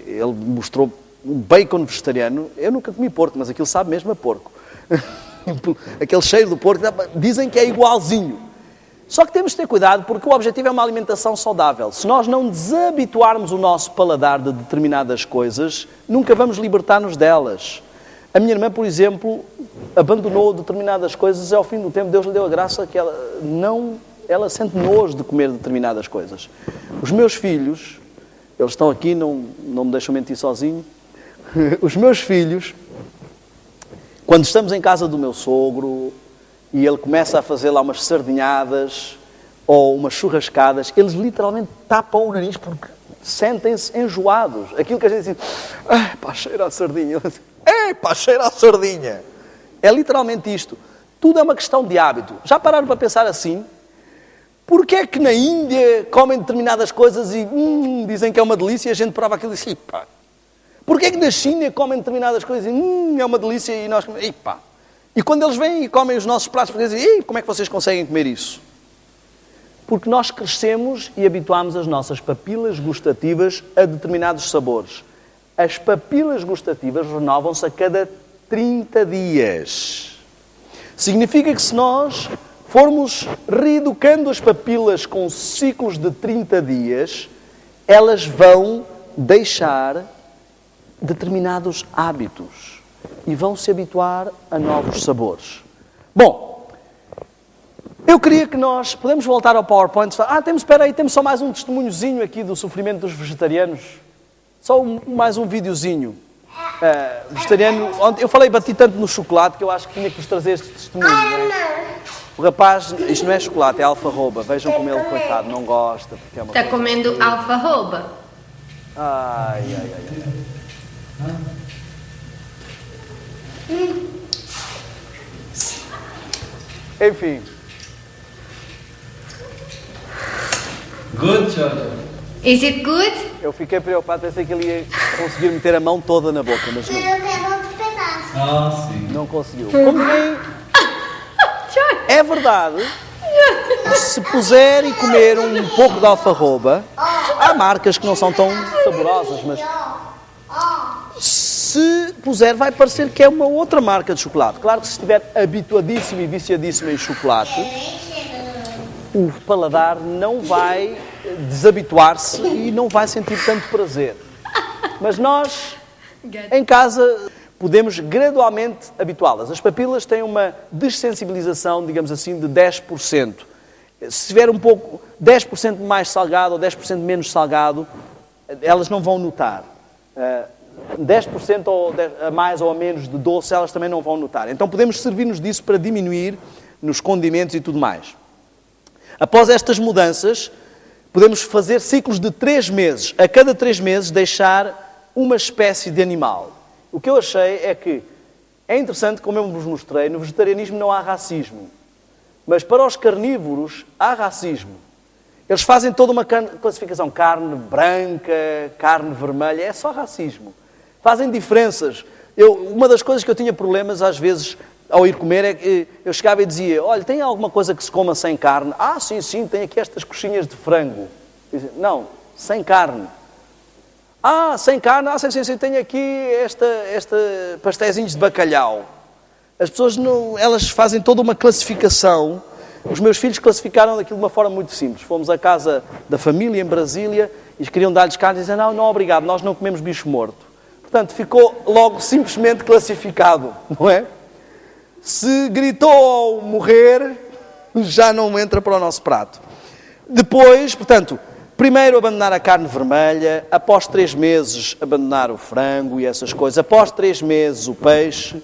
ele mostrou um bacon vegetariano. Eu nunca comi porco, mas aquilo sabe mesmo a porco. Aquele cheiro do porco, dizem que é igualzinho. Só que temos de ter cuidado porque o objetivo é uma alimentação saudável. Se nós não desabituarmos o nosso paladar de determinadas coisas, nunca vamos libertar-nos delas. A minha irmã, por exemplo, abandonou determinadas coisas e ao fim do tempo Deus lhe deu a graça que ela sente nojo de comer determinadas coisas. Os meus filhos, eles estão aqui, não me deixam mentir sozinho. Os meus filhos, quando estamos em casa do meu sogro e ele começa a fazer lá umas sardinhadas ou umas churrascadas, eles literalmente tapam o nariz porque sentem-se enjoados. Aquilo que a gente diz assim, cheira a sardinha. Cheira a sardinha. É literalmente isto. Tudo é uma questão de hábito. Já pararam para pensar assim? Porquê é que na Índia comem determinadas coisas e dizem que é uma delícia e a gente prova aquilo e diz, Porquê é que na China comem determinadas coisas e é uma delícia e nós comemos, E quando eles vêm e comem os nossos pratos, dizem, como é que vocês conseguem comer isso? Porque nós crescemos e habituámos as nossas papilas gustativas a determinados sabores. As papilas gustativas renovam-se a cada 30 dias. Significa que se nós formos reeducando as papilas com ciclos de 30 dias, elas vão deixar determinados hábitos e vão se habituar a novos sabores. Bom, eu queria que nós... Podemos voltar ao PowerPoint? Temos só mais um testemunhozinho aqui do sofrimento dos vegetarianos. Só mais um videozinho. Vegetariano... Eu bati tanto no chocolate que eu acho que tinha que vos trazer este testemunho. Não é? O rapaz, isto não é chocolate, é alfarroba. Vejam como ele, coitado, não gosta. Está comendo alfarroba? Ai. Enfim. Good, Jojo. Is it good? Eu fiquei preocupado, pensei que ele ia conseguir meter a mão toda na boca, mas não. Eu quero outro pedaço. Sim. Não conseguiu. Como veem, é verdade, se puser e comer um pouco de alfarroba, há marcas que não são tão saborosas, mas se puser vai parecer que é uma outra marca de chocolate. Claro que se estiver habituadíssimo e viciadíssimo em chocolate, o paladar não vai desabituar-se e não vai sentir tanto prazer. Mas nós, em casa, podemos gradualmente habituá-las. As papilas têm uma dessensibilização, digamos assim, de 10%. Se tiver um pouco, 10% mais salgado ou 10% menos salgado, elas não vão notar. 10% ou a mais ou a menos de doce, elas também não vão notar. Então podemos servir-nos disso para diminuir nos condimentos e tudo mais. Após estas mudanças, podemos fazer ciclos de 3 meses. A cada 3 meses deixar uma espécie de animal. O que eu achei é que é interessante, como eu vos mostrei, no vegetarianismo não há racismo. Mas para os carnívoros há racismo. Eles fazem toda uma classificação. Carne branca, carne vermelha, é só racismo. Fazem diferenças. Uma das coisas que eu tinha problemas às vezes ao ir comer é que eu chegava e dizia: olha, tem alguma coisa que se coma sem carne? Ah, sim, tem aqui estas coxinhas de frango. Dizia, não, sem carne. Ah, sem carne? Ah, sim, tenho aqui esta pastéisinhos de bacalhau. As pessoas elas fazem toda uma classificação. Os meus filhos classificaram daquilo de uma forma muito simples. Fomos à casa da família em Brasília e queriam dar-lhes carne e diziam: não, obrigado, nós não comemos bicho morto. Portanto, ficou logo simplesmente classificado, não é? Se gritou ao morrer, já não entra para o nosso prato. Depois, portanto, primeiro abandonar a carne vermelha, após 3 meses abandonar o frango e essas coisas, após 3 meses o peixe,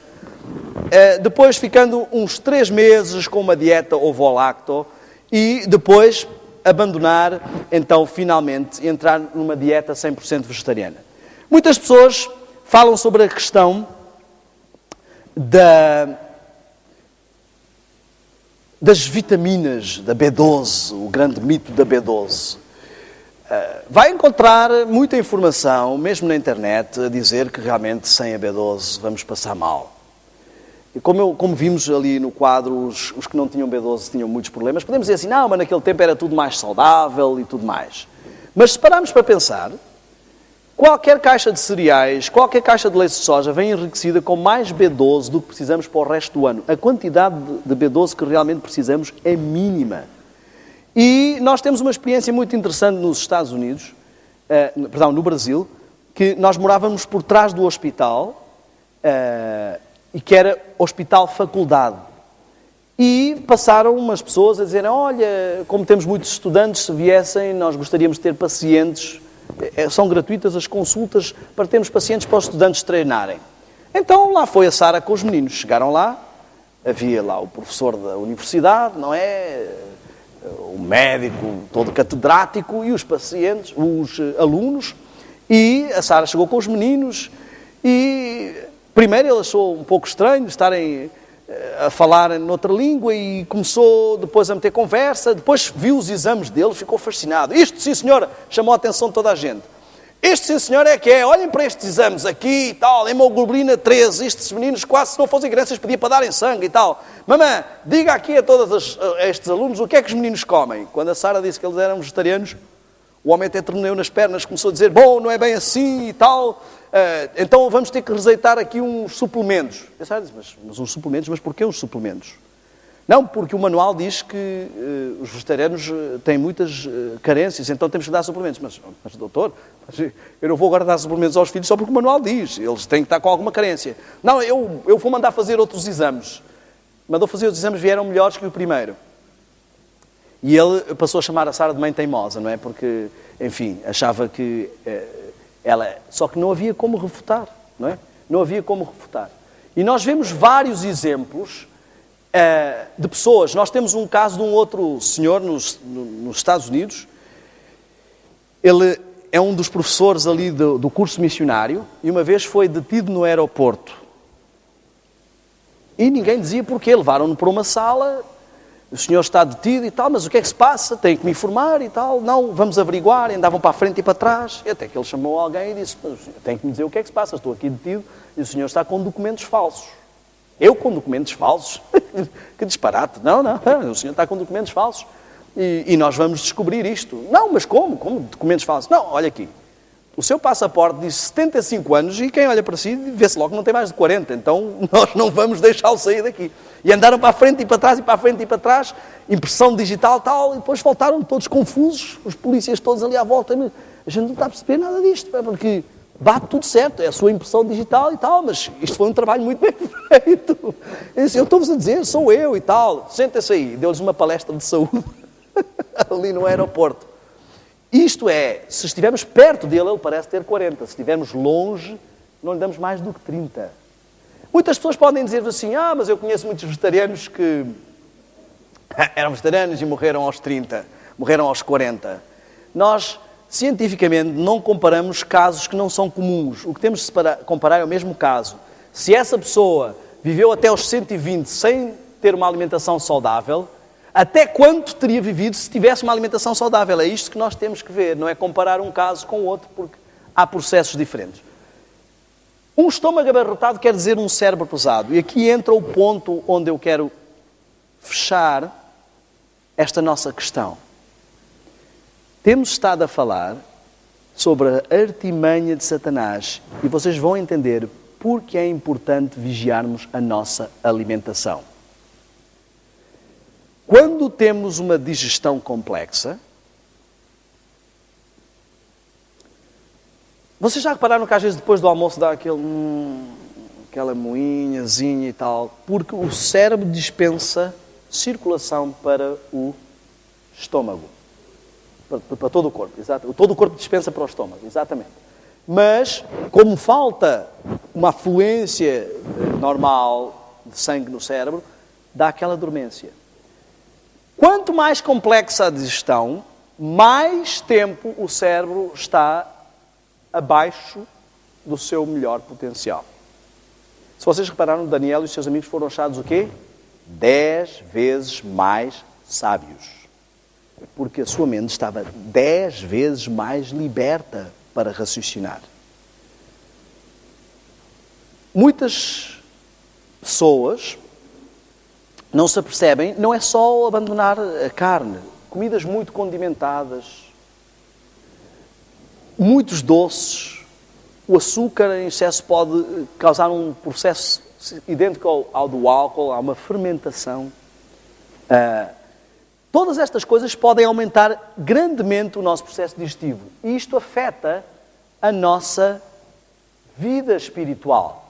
depois ficando uns 3 meses com uma dieta ovo-lacto e depois abandonar, então, finalmente, entrar numa dieta 100% vegetariana. Muitas pessoas falam sobre a questão das vitaminas, da B12, o grande mito da B12. Vai encontrar muita informação, mesmo na internet, a dizer que realmente sem a B12 vamos passar mal. E como vimos ali no quadro, os que não tinham B12 tinham muitos problemas. Podemos dizer assim, não, mas naquele tempo era tudo mais saudável e tudo mais. Mas se pararmos para pensar, qualquer caixa de cereais, qualquer caixa de leite de soja vem enriquecida com mais B12 do que precisamos para o resto do ano. A quantidade de B12 que realmente precisamos é mínima. E nós temos uma experiência muito interessante nos Estados Unidos, no Brasil, que nós morávamos por trás do hospital, e que era Hospital Faculdade. E passaram umas pessoas a dizerem, olha, como temos muitos estudantes, se viessem, nós gostaríamos de ter pacientes. São gratuitas as consultas para termos pacientes para os estudantes treinarem. Então lá foi a Sara com os meninos. Chegaram lá, havia lá o professor da universidade, não é? O médico todo catedrático e os pacientes, os alunos. E a Sara chegou com os meninos e primeiro ele achou um pouco estranho estarem a falar noutra língua e começou depois a meter conversa, depois viu os exames dele, ficou fascinado. Isto, sim senhora, chamou a atenção de toda a gente. Isto, sim senhora, é que é, olhem para estes exames aqui e tal, hemoglobina 13, estes meninos quase se não fossem crianças pediam para darem sangue e tal. Mamãe, diga aqui a todos estes alunos o que é que os meninos comem. Quando a Sara disse que eles eram vegetarianos, o homem até tremeu nas pernas, começou a dizer, bom, não é bem assim e tal, então vamos ter que receitar aqui uns suplementos. A Sara disse, mas uns suplementos, mas porquê uns suplementos? Não, porque o manual diz que os vegetarianos têm muitas carências, então temos que dar suplementos. Mas doutor, eu não vou agora dar suplementos aos filhos só porque o manual diz. Eles têm que estar com alguma carência. Não, eu vou mandar fazer outros exames. Mandou fazer os exames, vieram melhores que o primeiro. E ele passou a chamar a Sara de mãe teimosa, não é? Porque, enfim, achava que ela... Só que não havia como refutar, não é? Não havia como refutar. E nós vemos vários exemplos de pessoas. Nós temos um caso de um outro senhor nos Estados Unidos. Ele é um dos professores ali do curso missionário e uma vez foi detido no aeroporto. E ninguém dizia porquê. Levaram-no para uma sala, o senhor está detido e tal, mas o que é que se passa? Tenho que me informar e tal. Não, vamos averiguar. E andavam para a frente e para trás. E até que ele chamou alguém e disse, mas tem que me dizer o que é que se passa. Estou aqui detido e o senhor está com documentos falsos. Eu com documentos falsos? Que disparate. Não, o senhor está com documentos falsos. E nós vamos descobrir isto. Não, mas como? Como documentos falsos? Não, olha aqui. O seu passaporte diz 75 anos e quem olha para si vê-se logo que não tem mais de 40. Então nós não vamos deixá-lo sair daqui. E andaram para a frente e para trás e para a frente e para trás. Impressão digital tal. E depois voltaram todos confusos. Os polícias todos ali à volta. A gente não está a perceber nada disto. Porque bate tudo certo. É a sua impressão digital e tal. Mas isto foi um trabalho muito bem feito. Eu estou-vos a dizer, sou eu e tal. Sentem-se aí. Deu-lhes uma palestra de saúde ali no aeroporto. Isto é, se estivermos perto dele, ele parece ter 40. Se estivermos longe, não lhe damos mais do que 30. Muitas pessoas podem dizer assim, mas eu conheço muitos vegetarianos que eram vegetarianos e morreram aos 30, morreram aos 40. Nós, cientificamente, não comparamos casos que não são comuns. O que temos de comparar é o mesmo caso. Se essa pessoa viveu até aos 120 sem ter uma alimentação saudável, até quanto teria vivido se tivesse uma alimentação saudável? É isto que nós temos que ver, não é comparar um caso com o outro, porque há processos diferentes. Um estômago abarrotado quer dizer um cérebro pesado. E aqui entra o ponto onde eu quero fechar esta nossa questão. Temos estado a falar sobre a artimanha de Satanás e vocês vão entender porque é importante vigiarmos a nossa alimentação. Quando temos uma digestão complexa, vocês já repararam que às vezes depois do almoço dá aquela moinhazinha e tal, porque o cérebro dispensa circulação para o estômago, para todo o corpo, exato. Todo o corpo dispensa para o estômago, exatamente. Mas, como falta uma afluência normal de sangue no cérebro, dá aquela dormência. Quanto mais complexa a digestão, mais tempo o cérebro está abaixo do seu melhor potencial. Se vocês repararam, Daniel e os seus amigos foram achados o quê? 10 vezes mais sábios. Porque a sua mente estava 10 vezes mais liberta para raciocinar. Muitas pessoas não se apercebem, não é só abandonar a carne. Comidas muito condimentadas, muitos doces. O açúcar em excesso pode causar um processo idêntico ao do álcool, há uma fermentação. Todas estas coisas podem aumentar grandemente o nosso processo digestivo. E isto afeta a nossa vida espiritual.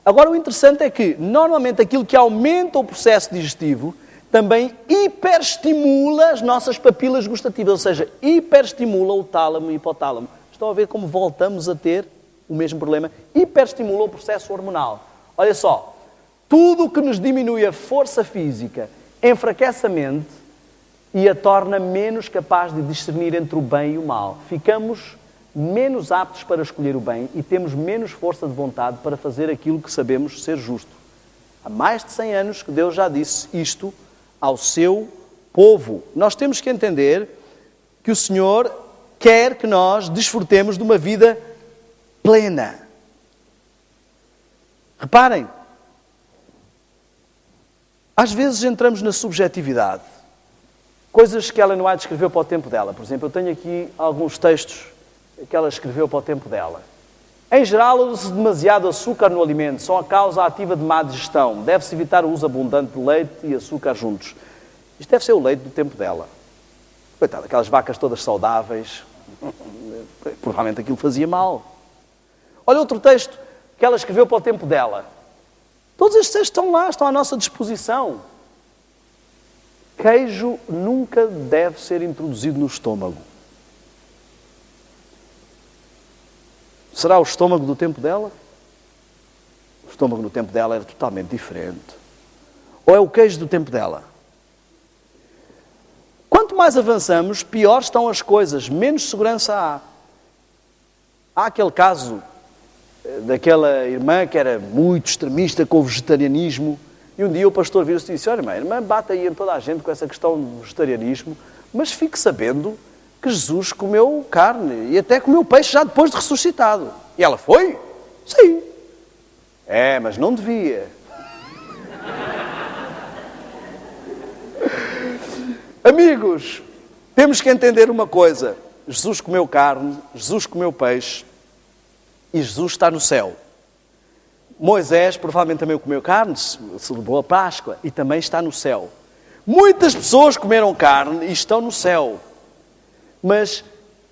Agora, o interessante é que, normalmente, aquilo que aumenta o processo digestivo também hiperestimula as nossas papilas gustativas, ou seja, hiperestimula o tálamo e o hipotálamo. Estão a ver como voltamos a ter o mesmo problema? Hiperestimula o processo hormonal. Olha só, tudo o que nos diminui a força física enfraquece a mente e a torna menos capaz de discernir entre o bem e o mal. Ficamos menos aptos para escolher o bem e temos menos força de vontade para fazer aquilo que sabemos ser justo. Há mais de 100 anos que Deus já disse isto ao seu povo. Nós temos que entender que o Senhor quer que nós desfrutemos de uma vida plena. Reparem, às vezes entramos na subjetividade. Coisas que Ellen White escreveu para o tempo dela. Por exemplo, eu tenho aqui alguns textos que ela escreveu para o tempo dela. Em geral, usa-se demasiado açúcar no alimento, são a causa ativa de má digestão. Deve-se evitar o uso abundante de leite e açúcar juntos. Isto deve ser o leite do tempo dela. Coitado, aquelas vacas todas saudáveis, provavelmente aquilo fazia mal. Olha outro texto que ela escreveu para o tempo dela. Todos estes textos estão lá, estão à nossa disposição. Queijo nunca deve ser introduzido no estômago. Será o estômago do tempo dela? O estômago no tempo dela era totalmente diferente. Ou é o queijo do tempo dela? Quanto mais avançamos, pior estão as coisas, menos segurança há. Há aquele caso daquela irmã que era muito extremista com o vegetarianismo, e um dia o pastor virou-se e disse: olha, a irmã bate aí em toda a gente com essa questão do vegetarianismo, mas fique sabendo que Jesus comeu carne e até comeu peixe já depois de ressuscitado. E ela foi? Sim. Mas não devia. Amigos, temos que entender uma coisa. Jesus comeu carne, Jesus comeu peixe e Jesus está no céu. Moisés provavelmente também comeu carne, celebrou a Páscoa e também está no céu. Muitas pessoas comeram carne e estão no céu. Mas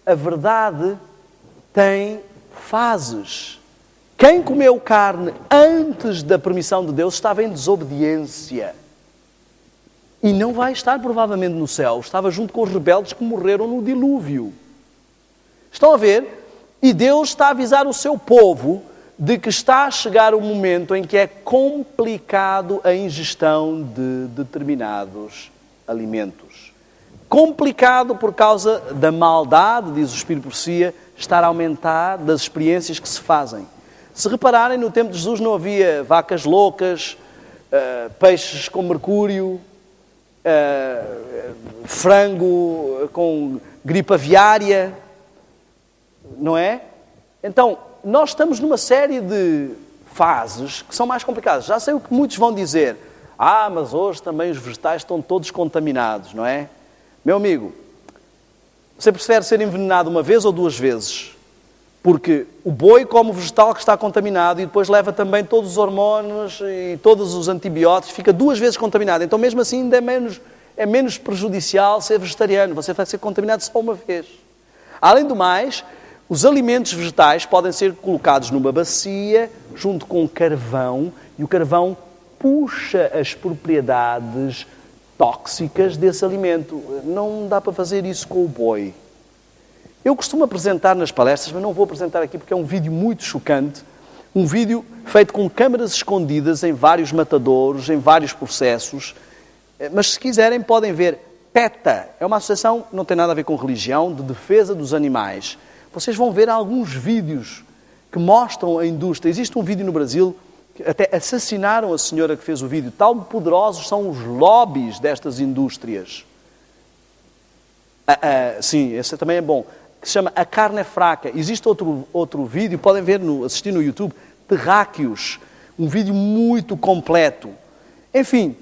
a verdade tem fases. Quem comeu carne antes da permissão de Deus estava em desobediência. E não vai estar provavelmente no céu. Estava junto com os rebeldes que morreram no dilúvio. Estão a ver? E Deus está a avisar o seu povo de que está a chegar o momento em que é complicado a ingestão de determinados alimentos. Complicado por causa da maldade, diz o Espírito Profecia, estar a aumentar das experiências que se fazem. Se repararem, no tempo de Jesus não havia vacas loucas, peixes com mercúrio, frango com gripe aviária, não é? Então, nós estamos numa série de fases que são mais complicadas. Já sei o que muitos vão dizer. Mas hoje também os vegetais estão todos contaminados, não é? Meu amigo, você prefere ser envenenado uma vez ou duas vezes? Porque o boi come o vegetal que está contaminado e depois leva também todos os hormônios e todos os antibióticos, fica duas vezes contaminado. Então, mesmo assim, ainda é menos prejudicial ser vegetariano. Você vai ser contaminado só uma vez. Além do mais, os alimentos vegetais podem ser colocados numa bacia junto com carvão e o carvão puxa as propriedades tóxicas desse alimento. Não dá para fazer isso com o boi. Eu costumo apresentar nas palestras, mas não vou apresentar aqui porque é um vídeo muito chocante. Um vídeo feito com câmaras escondidas em vários matadouros, em vários processos. Mas se quiserem podem ver. PETA é uma associação que não tem nada a ver com religião, de defesa dos animais. Vocês vão ver alguns vídeos que mostram a indústria. Existe um vídeo no Brasil que até assassinaram a senhora que fez o vídeo. Tão poderosos são os lobbies destas indústrias. Sim, esse também é bom. Que se chama A Carne é Fraca. Existe outro vídeo, podem ver, assistir no YouTube, Terráqueos. Um vídeo muito completo. Enfim,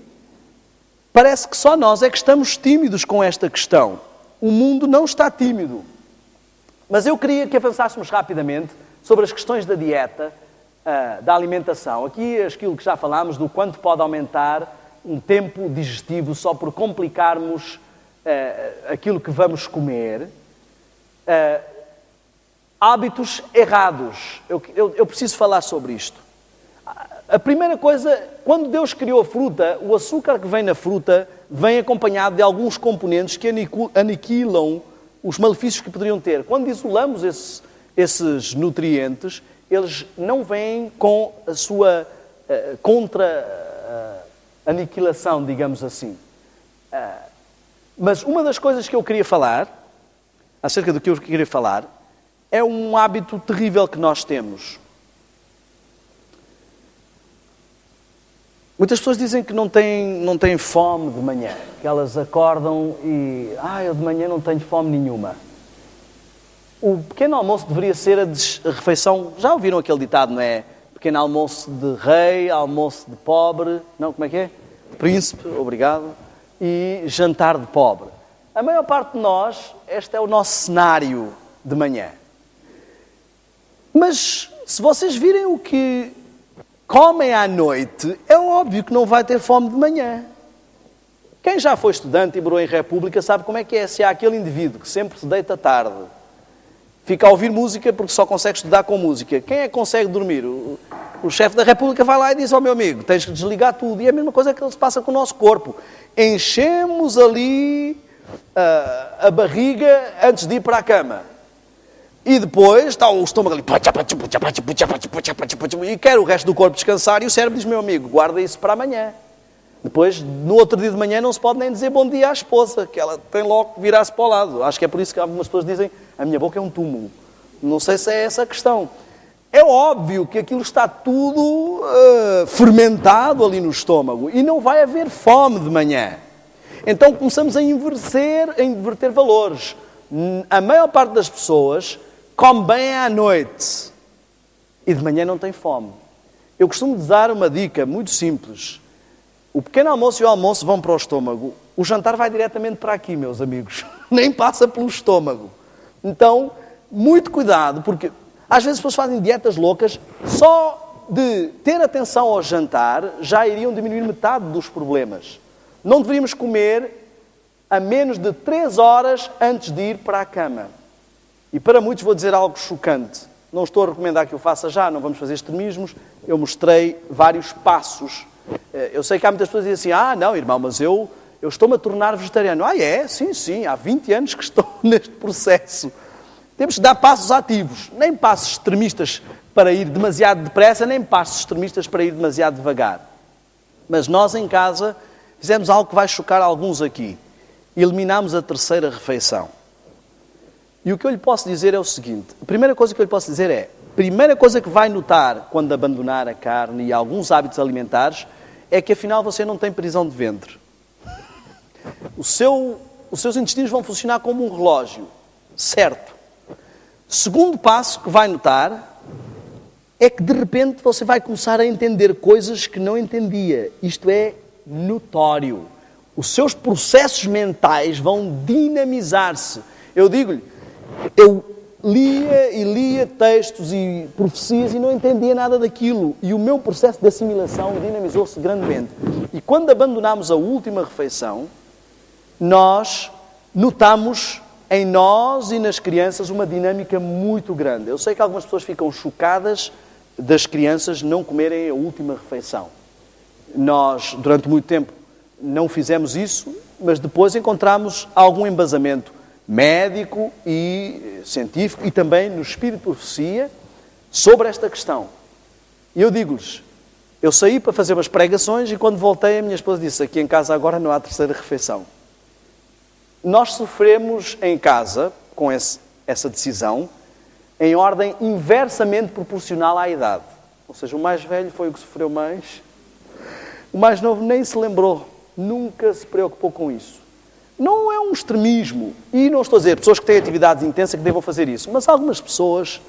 parece que só nós é que estamos tímidos com esta questão. O mundo não está tímido. Mas eu queria que avançássemos rapidamente sobre as questões da dieta, da alimentação. Aqui, aquilo que já falámos, do quanto pode aumentar um tempo digestivo só por complicarmos aquilo que vamos comer. Hábitos errados. Eu preciso falar sobre isto. A primeira coisa, quando Deus criou a fruta, o açúcar que vem na fruta vem acompanhado de alguns componentes que aniquilam os malefícios que poderiam ter. Quando isolamos esses nutrientes, eles não vêm com a sua contra-aniquilação, digamos assim. Mas uma das coisas que eu queria falar, acerca do que eu queria falar, é um hábito terrível que nós temos. Muitas pessoas dizem que não têm fome de manhã, que elas acordam e... eu de manhã não tenho fome nenhuma. O pequeno almoço deveria ser a refeição... Já ouviram aquele ditado, não é? Pequeno almoço de rei, almoço de pobre... Não, como é que é? Príncipe, obrigado. E jantar de pobre. A maior parte de nós, este é o nosso cenário de manhã. Mas Se vocês virem o que comem à noite, é óbvio que não vai ter fome de manhã. Quem já foi estudante e morou em república sabe como é que é. Se há aquele indivíduo que sempre se deita tarde, fica a ouvir música porque só consegue estudar com música. Quem é que consegue dormir? O chefe da república vai lá e diz ao meu amigo, tens que desligar tudo. E é a mesma coisa que se passa com o nosso corpo. Enchemos ali a barriga antes de ir para a cama. E depois está o estômago ali e quer o resto do corpo descansar e o cérebro diz, meu amigo, guarda isso para amanhã. Depois, no outro dia de manhã, não se pode nem dizer bom dia à esposa, que ela tem logo que virar-se para o lado. Acho que é por isso que algumas pessoas dizem, a minha boca é um túmulo. Não sei se é essa a questão. É óbvio que aquilo está tudo fermentado ali no estômago e não vai haver fome de manhã. Então começamos a inverter valores. A maior parte das pessoas come bem à noite e de manhã não tem fome. Eu costumo dar uma dica muito simples. O pequeno almoço e o almoço vão para o estômago. O jantar vai diretamente para aqui, meus amigos. Nem passa pelo estômago. Então, muito cuidado, porque às vezes as pessoas fazem dietas loucas. Só de ter atenção ao jantar já iriam diminuir metade dos problemas. Não deveríamos comer a menos de 3 horas antes de ir para a cama. E para muitos vou dizer algo chocante. Não estou a recomendar que o faça já, não vamos fazer extremismos. Eu mostrei vários passos. Eu sei que há muitas pessoas que dizem assim, não, irmão, mas eu estou-me a tornar vegetariano. É? Sim, há 20 anos que estou neste processo. Temos que dar passos ativos, nem passos extremistas para ir demasiado depressa, nem passos extremistas para ir demasiado devagar. Mas nós em casa fizemos algo que vai chocar alguns aqui. Eliminámos a 3ª refeição. E o que eu lhe posso dizer é o seguinte, a primeira coisa que eu lhe posso dizer é, a primeira coisa que vai notar quando abandonar a carne e alguns hábitos alimentares é que afinal você não tem prisão de ventre. Os seus intestinos vão funcionar como um relógio, certo? Segundo passo que vai notar é que de repente você vai começar a entender coisas que não entendia. Isto é notório. Os seus processos mentais vão dinamizar-se. Eu digo-lhe, eu lia textos e profecias e não entendia nada daquilo. E o meu processo de assimilação dinamizou-se grandemente. E quando abandonámos a última refeição, nós notamos em nós e nas crianças uma dinâmica muito grande. Eu sei que algumas pessoas ficam chocadas das crianças não comerem a última refeição. Nós, durante muito tempo, não fizemos isso, mas depois encontramos algum embasamento médico e científico e também no espírito de profecia sobre esta questão. E eu digo-lhes, eu saí para fazer umas pregações e quando voltei a minha esposa disse, aqui em casa agora não há 3ª refeição. Nós sofremos em casa com essa decisão em ordem inversamente proporcional à idade. Ou seja, o mais velho foi o que sofreu mais, o mais novo nem se lembrou, nunca se preocupou com isso. Não é um extremismo. E não estou a dizer pessoas que têm atividades intensas que devam fazer isso. Mas algumas pessoas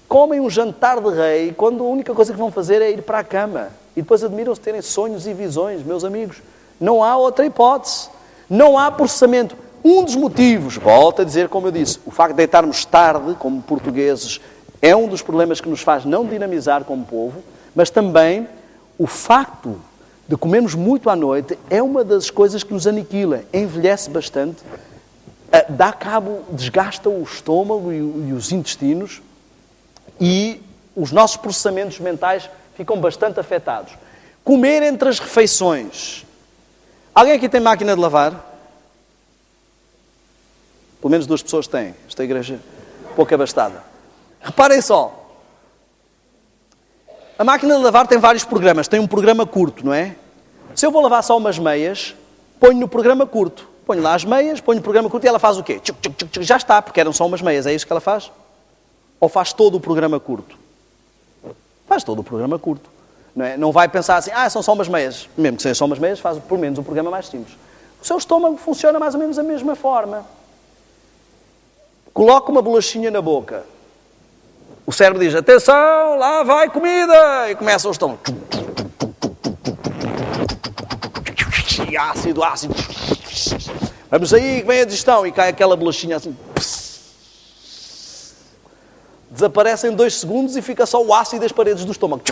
comem um jantar de rei quando a única coisa que vão fazer é ir para a cama. E depois admiram-se terem sonhos e visões, meus amigos. Não há outra hipótese. Não há processamento. Um dos motivos, volto a dizer como eu disse, o facto de deitarmos tarde, como portugueses, é um dos problemas que nos faz não dinamizar como povo, mas também o facto de comermos muito à noite é uma das coisas que nos aniquila, envelhece bastante, dá cabo, desgasta o estômago e os intestinos e os nossos processamentos mentais ficam bastante afetados. Comer entre as refeições. Alguém aqui tem máquina de lavar? Pelo menos 2 pessoas têm. Esta igreja pouco abastada. Reparem só. A máquina de lavar tem vários programas. Tem um programa curto, não é? Se eu vou lavar só umas meias, ponho no programa curto. Ponho lá as meias, ponho no programa curto e ela faz o quê? Já está, porque eram só umas meias. É isso que ela faz? Ou faz todo o programa curto? Faz todo o programa curto. Não é? Não vai pensar assim, são só umas meias. Mesmo que sejam só umas meias, faz pelo menos um programa mais simples. O seu estômago funciona mais ou menos da mesma forma. Coloca uma bolachinha na boca. O cérebro diz, atenção, lá vai comida! E começa o estômago. Ácido. Vamos aí, que vem a digestão. E cai aquela bolachinha assim. desaparece em 2 segundos e fica só o ácido das paredes do estômago.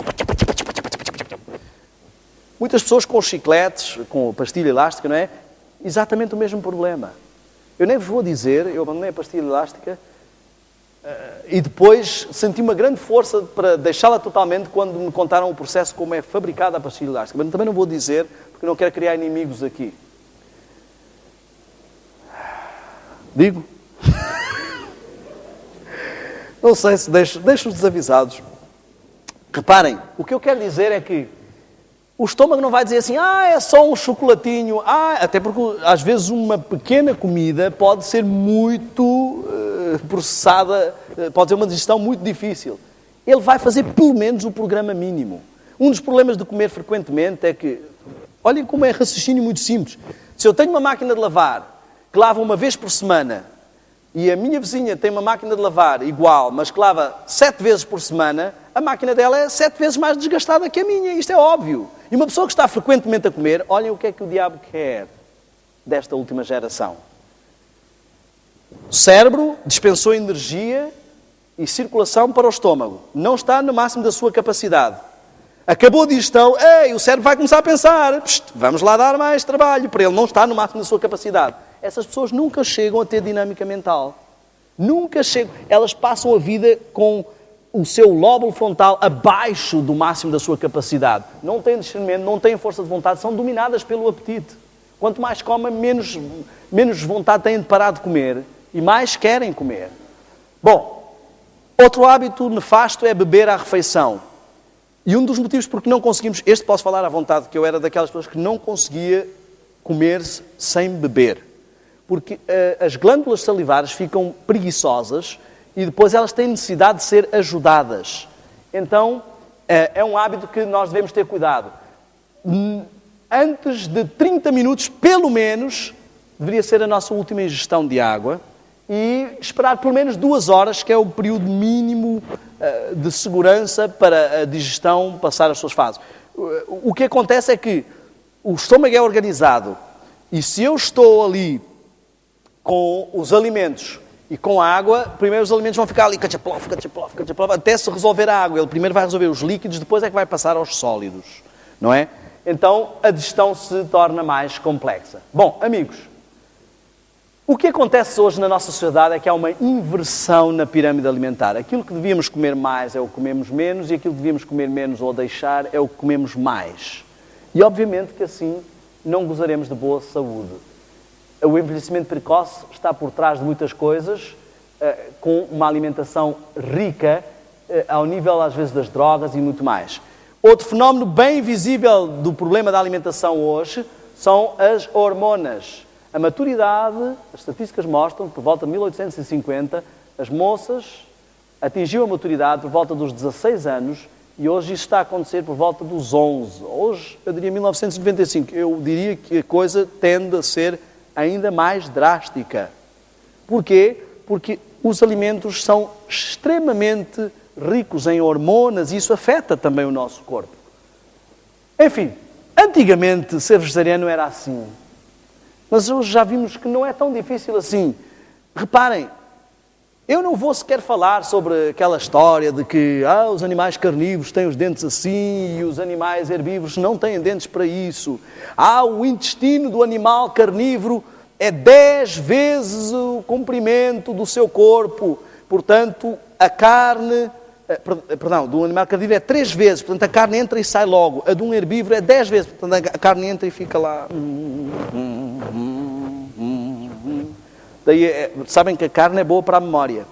Muitas pessoas com chicletes, com pastilha elástica, não é? Exatamente o mesmo problema. Eu nem vos vou dizer, eu abandonei a pastilha elástica e depois senti uma grande força para deixá-la totalmente quando me contaram o processo como é fabricada a pastilha elástica. Mas também não vou dizer, porque não quero criar inimigos aqui. Digo? Não sei se deixo-os desavisados. Reparem, o que eu quero dizer é que o estômago não vai dizer assim, é só um chocolatinho. Até porque às vezes uma pequena comida pode ser muito processada, pode ser uma digestão muito difícil. Ele vai fazer pelo menos o programa mínimo. Um dos problemas de comer frequentemente é que, olhem como é raciocínio muito simples. Se eu tenho uma máquina de lavar que lava uma vez por semana e a minha vizinha tem uma máquina de lavar igual, mas que lava 7 vezes por semana, a máquina dela é 7 vezes mais desgastada que a minha. Isto é óbvio. E uma pessoa que está frequentemente a comer, olhem o que é que o diabo quer desta última geração. O cérebro dispensou energia e circulação para o estômago. Não está no máximo da sua capacidade. Acabou a digestão, o cérebro vai começar a pensar, vamos lá dar mais trabalho, para ele não estar no máximo da sua capacidade. Essas pessoas nunca chegam a ter dinâmica mental. Nunca chegam. Elas passam a vida com o seu lóbulo frontal abaixo do máximo da sua capacidade. Não têm discernimento, não têm força de vontade, são dominadas pelo apetite. Quanto mais comem, menos vontade têm de parar de comer e mais querem comer. Bom, outro hábito nefasto é beber à refeição. E um dos motivos porque não conseguimos, posso falar à vontade, que eu era daquelas pessoas que não conseguia comer sem beber. Porque as glândulas salivares ficam preguiçosas e depois elas têm necessidade de ser ajudadas. Então, é um hábito que nós devemos ter cuidado. Antes de 30 minutos, pelo menos, deveria ser a nossa última ingestão de água e esperar pelo menos 2 horas, que é o período mínimo de segurança para a digestão passar as suas fases. O que acontece é que o estômago é organizado e se eu estou ali com os alimentos e com a água, primeiro os alimentos vão ficar ali, cachaplof, até se resolver a água. Ele primeiro vai resolver os líquidos, depois é que vai passar aos sólidos, não é? Então, a digestão se torna mais complexa. Bom, amigos, o que acontece hoje na nossa sociedade é que há uma inversão na pirâmide alimentar. Aquilo que devíamos comer mais é o que comemos menos e aquilo que devíamos comer menos ou deixar é o que comemos mais. E, obviamente, que assim não gozaremos de boa saúde. O envelhecimento precoce está por trás de muitas coisas, com uma alimentação rica, ao nível, às vezes, das drogas e muito mais. Outro fenómeno bem visível do problema da alimentação hoje são as hormonas. A maturidade, as estatísticas mostram que por volta de 1850, as moças atingiam a maturidade por volta dos 16 anos e hoje isso está a acontecer por volta dos 11. Hoje, eu diria 1995. Eu diria que a coisa tende a ser ainda mais drástica. Porquê? Porque os alimentos são extremamente ricos em hormonas e isso afeta também o nosso corpo. Enfim, antigamente ser vegetariano era assim. Mas hoje já vimos que não é tão difícil assim. Reparem, eu não vou sequer falar sobre aquela história de que os animais carnívoros têm os dentes assim e os animais herbívoros não têm dentes para isso. O intestino do animal carnívoro é 10 vezes o comprimento do seu corpo. Portanto, a carne... do animal carnívoro é 3 vezes. Portanto, a carne entra e sai logo. A de um herbívoro é 10 vezes. Portanto, a carne entra e fica lá... Daí, sabem que a carne é boa para a memória.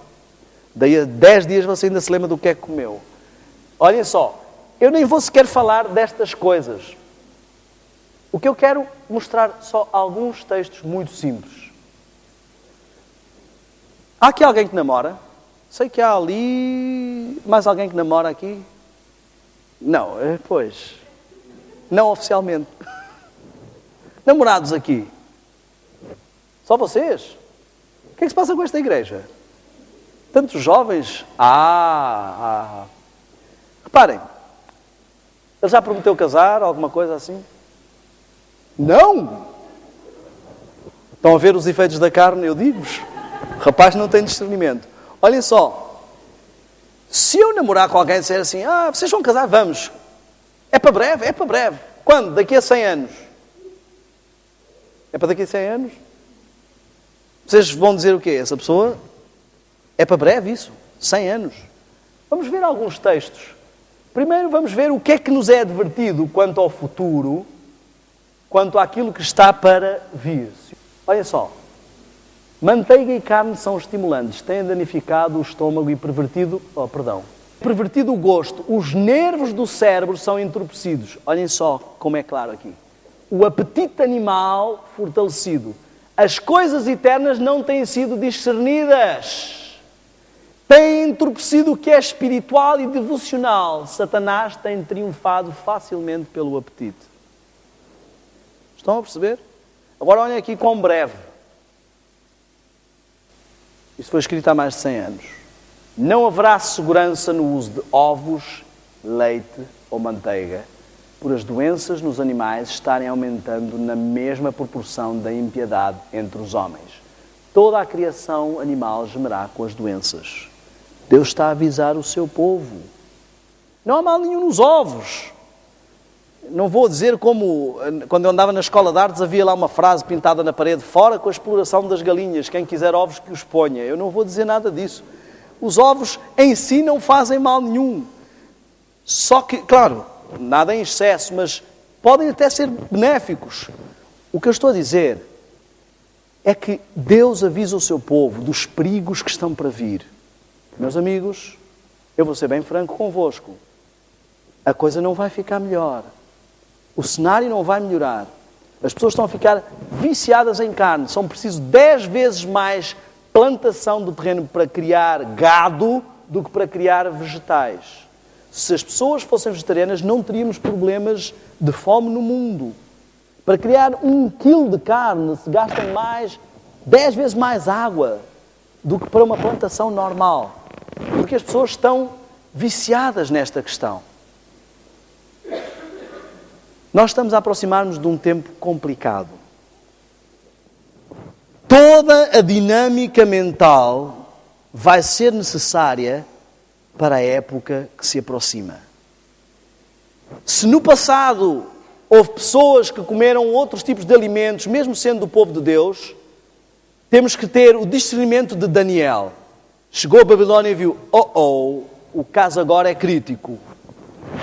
Daí a 10 dias você ainda se lembra do que é que comeu. Olhem só, eu nem vou sequer falar destas coisas. O que eu quero mostrar só alguns textos muito simples. Há aqui alguém que namora? Sei que há ali... mais alguém que namora aqui? Não, pois... não oficialmente. Namorados aqui? Só vocês? O que é que se passa com esta igreja? Tantos jovens? Reparem, ele já prometeu casar, alguma coisa assim? Não! Estão a ver os efeitos da carne? Eu digo-vos. O rapaz não tem discernimento. Olhem só. Se eu namorar com alguém e disser assim, vocês vão casar? Vamos. É para breve? É para breve. Quando? Daqui a 100 anos. É para daqui a 100 anos? Vocês vão dizer o quê? Essa pessoa, é para breve isso? 100 anos. Vamos ver alguns textos. Primeiro vamos ver o que é que nos é advertido quanto ao futuro, quanto àquilo que está para vir. Olhem só. Manteiga e carne são estimulantes, têm danificado o estômago e pervertido o gosto. Os nervos do cérebro são entorpecidos. Olhem só como é claro aqui. O apetite animal fortalecido. As coisas eternas não têm sido discernidas. Têm entorpecido o que é espiritual e devocional. Satanás tem triunfado facilmente pelo apetite. Estão a perceber? Agora olhem aqui quão breve. Isto foi escrito há mais de 100 anos. Não haverá segurança no uso de ovos, leite ou manteiga, por as doenças nos animais estarem aumentando na mesma proporção da impiedade entre os homens. Toda a criação animal gemerá com as doenças. Deus está a avisar o seu povo. Não há mal nenhum nos ovos. Não vou dizer como, quando eu andava na escola de artes, havia lá uma frase pintada na parede, fora com a exploração das galinhas, quem quiser ovos que os ponha. Eu não vou dizer nada disso. Os ovos em si não fazem mal nenhum. Só que, claro, nada em excesso, mas podem até ser benéficos. O que eu estou a dizer é que Deus avisa o seu povo dos perigos que estão para vir. Meus amigos, eu vou ser bem franco convosco. A coisa não vai ficar melhor. O cenário não vai melhorar. As pessoas estão a ficar viciadas em carne. São preciso 10 vezes mais plantação do terreno para criar gado do que para criar vegetais. Se as pessoas fossem vegetarianas, não teríamos problemas de fome no mundo. Para criar 1 quilo de carne, se gasta 10 vezes mais água do que para uma plantação normal. Porque as pessoas estão viciadas nesta questão. Nós estamos a aproximar-nos de um tempo complicado. Toda a dinâmica mental vai ser necessária para a época que se aproxima. Se no passado houve pessoas que comeram outros tipos de alimentos, mesmo sendo do povo de Deus, temos que ter o discernimento de Daniel. Chegou a Babilónia e viu, o caso agora é crítico.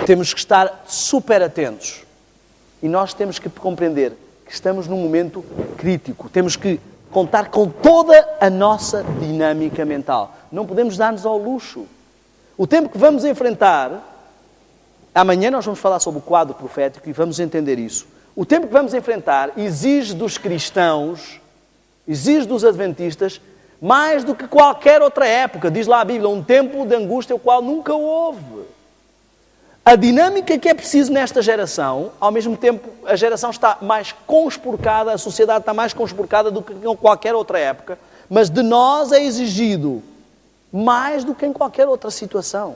Temos que estar super atentos. E nós temos que compreender que estamos num momento crítico. Temos que contar com toda a nossa dinâmica mental. Não podemos dar-nos ao luxo. O tempo que vamos enfrentar, amanhã nós vamos falar sobre o quadro profético e vamos entender isso. O tempo que vamos enfrentar exige dos cristãos, exige dos adventistas, mais do que qualquer outra época. Diz lá a Bíblia, um tempo de angústia o qual nunca houve. A dinâmica que é preciso nesta geração, ao mesmo tempo, a geração está mais conspurcada, a sociedade está mais conspurcada do que em qualquer outra época, mas de nós é exigido mais do que em qualquer outra situação.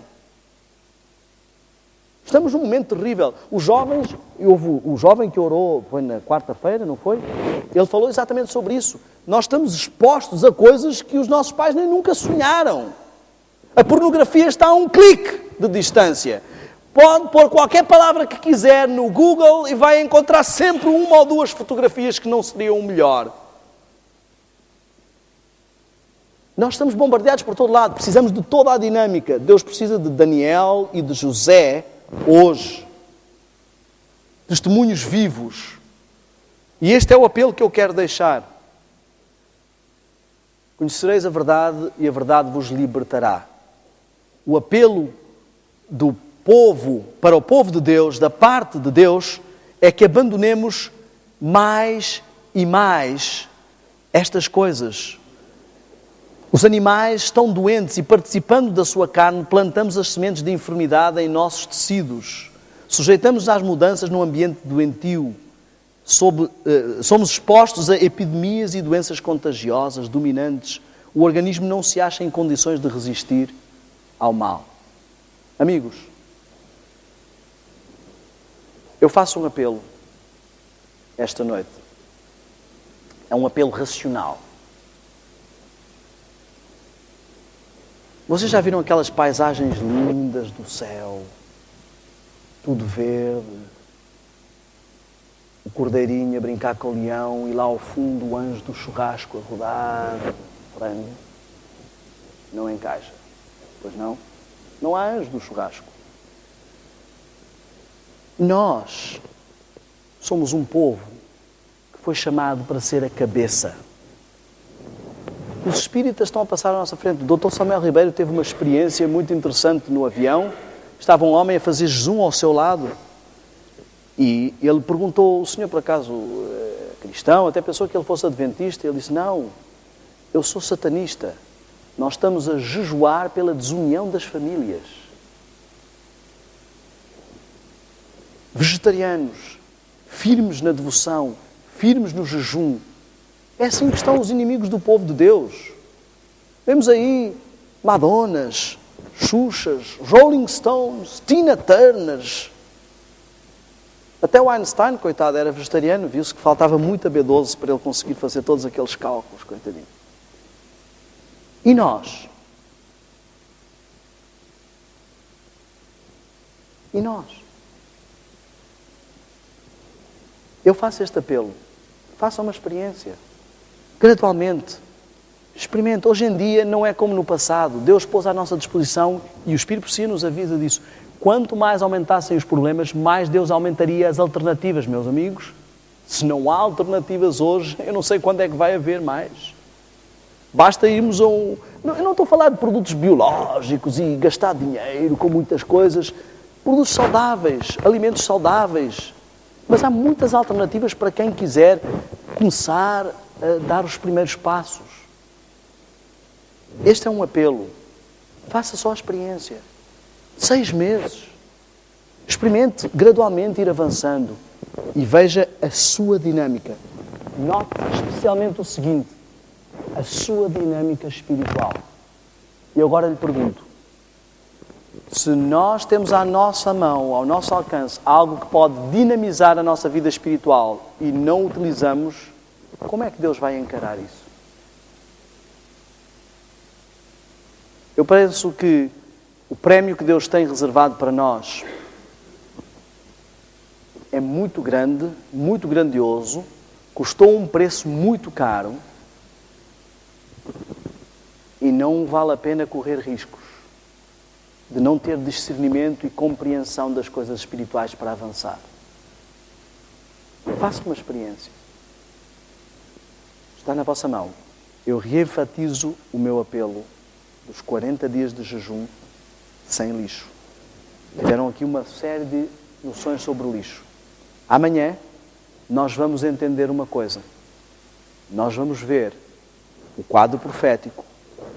Estamos num momento terrível. Os jovens, houve o jovem que orou, foi na quarta-feira, não foi? Ele falou exatamente sobre isso. Nós estamos expostos a coisas que os nossos pais nem nunca sonharam. A pornografia está a um clique de distância. Pode pôr qualquer palavra que quiser no Google e vai encontrar sempre 1 ou 2 fotografias que não seriam o melhor. Nós estamos bombardeados por todo lado. Precisamos de toda a dinâmica. Deus precisa de Daniel e de José hoje. Testemunhos vivos. E este é o apelo que eu quero deixar. Conhecereis a verdade e a verdade vos libertará. O apelo do povo, para o povo de Deus, da parte de Deus, é que abandonemos mais e mais estas coisas. Os animais estão doentes e, participando da sua carne, plantamos as sementes de enfermidade em nossos tecidos. Sujeitamos-nos às mudanças num ambiente doentio. Somos expostos a epidemias e doenças contagiosas, dominantes. O organismo não se acha em condições de resistir ao mal. Amigos, eu faço um apelo esta noite. É um apelo racional. Vocês já viram aquelas paisagens lindas do céu? Tudo verde. O cordeirinho a brincar com o leão e lá ao fundo o anjo do churrasco a rodar frango. Não encaixa. Pois não? Não há anjo do churrasco. Nós somos um povo que foi chamado para ser a cabeça. Os espíritas estão a passar à nossa frente. O Dr. Samuel Ribeiro teve uma experiência muito interessante no avião. Estava um homem a fazer jejum ao seu lado. E ele perguntou, o senhor por acaso é cristão? Até pensou que ele fosse adventista. Ele disse, não, eu sou satanista. Nós estamos a jejuar pela desunião das famílias. Vegetarianos, firmes na devoção, firmes no jejum. É assim que estão os inimigos do povo de Deus. Vemos aí Madonas, Xuxas, Rolling Stones, Tina Turners. Até o Einstein, coitado, era vegetariano. Viu-se que faltava muita B12 para ele conseguir fazer todos aqueles cálculos, coitadinho. E nós? E nós? Eu faço este apelo. Faça uma experiência. Gradualmente. Experimente. Hoje em dia não é como no passado. Deus pôs à nossa disposição e o Espírito por si nos avisa disso. Quanto mais aumentassem os problemas, mais Deus aumentaria as alternativas, meus amigos. Se não há alternativas hoje, eu não sei quando é que vai haver mais. Basta irmos a um... Eu não estou a falar de produtos biológicos e gastar dinheiro com muitas coisas. Produtos saudáveis, alimentos saudáveis. Mas há muitas alternativas para quem quiser começar a dar os primeiros passos. Este é um apelo. Faça só a experiência. 6 meses. Experimente gradualmente ir avançando e veja a sua dinâmica. Note especialmente o seguinte, a sua dinâmica espiritual. E agora lhe pergunto, se nós temos à nossa mão, ao nosso alcance, algo que pode dinamizar a nossa vida espiritual e não utilizamos, como é que Deus vai encarar isso? Eu penso que o prémio que Deus tem reservado para nós é muito grande, muito grandioso, custou um preço muito caro e não vale a pena correr riscos de não ter discernimento e compreensão das coisas espirituais para avançar. Faça uma experiência. Está na vossa mão. Eu reenfatizo o meu apelo dos 40 dias de jejum sem lixo. Tiveram aqui uma série de noções sobre o lixo. Amanhã nós vamos entender uma coisa. Nós vamos ver o quadro profético,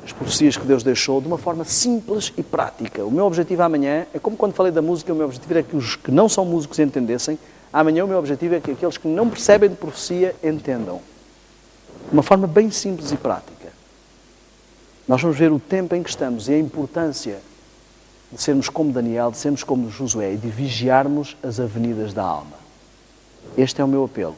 as profecias que Deus deixou de uma forma simples e prática. O meu objetivo amanhã é como quando falei da música, o meu objetivo era que os que não são músicos entendessem. Amanhã o meu objetivo é que aqueles que não percebem de profecia entendam. De uma forma bem simples e prática. Nós vamos ver o tempo em que estamos e a importância de sermos como Daniel, de sermos como Josué e de vigiarmos as avenidas da alma. Este é o meu apelo.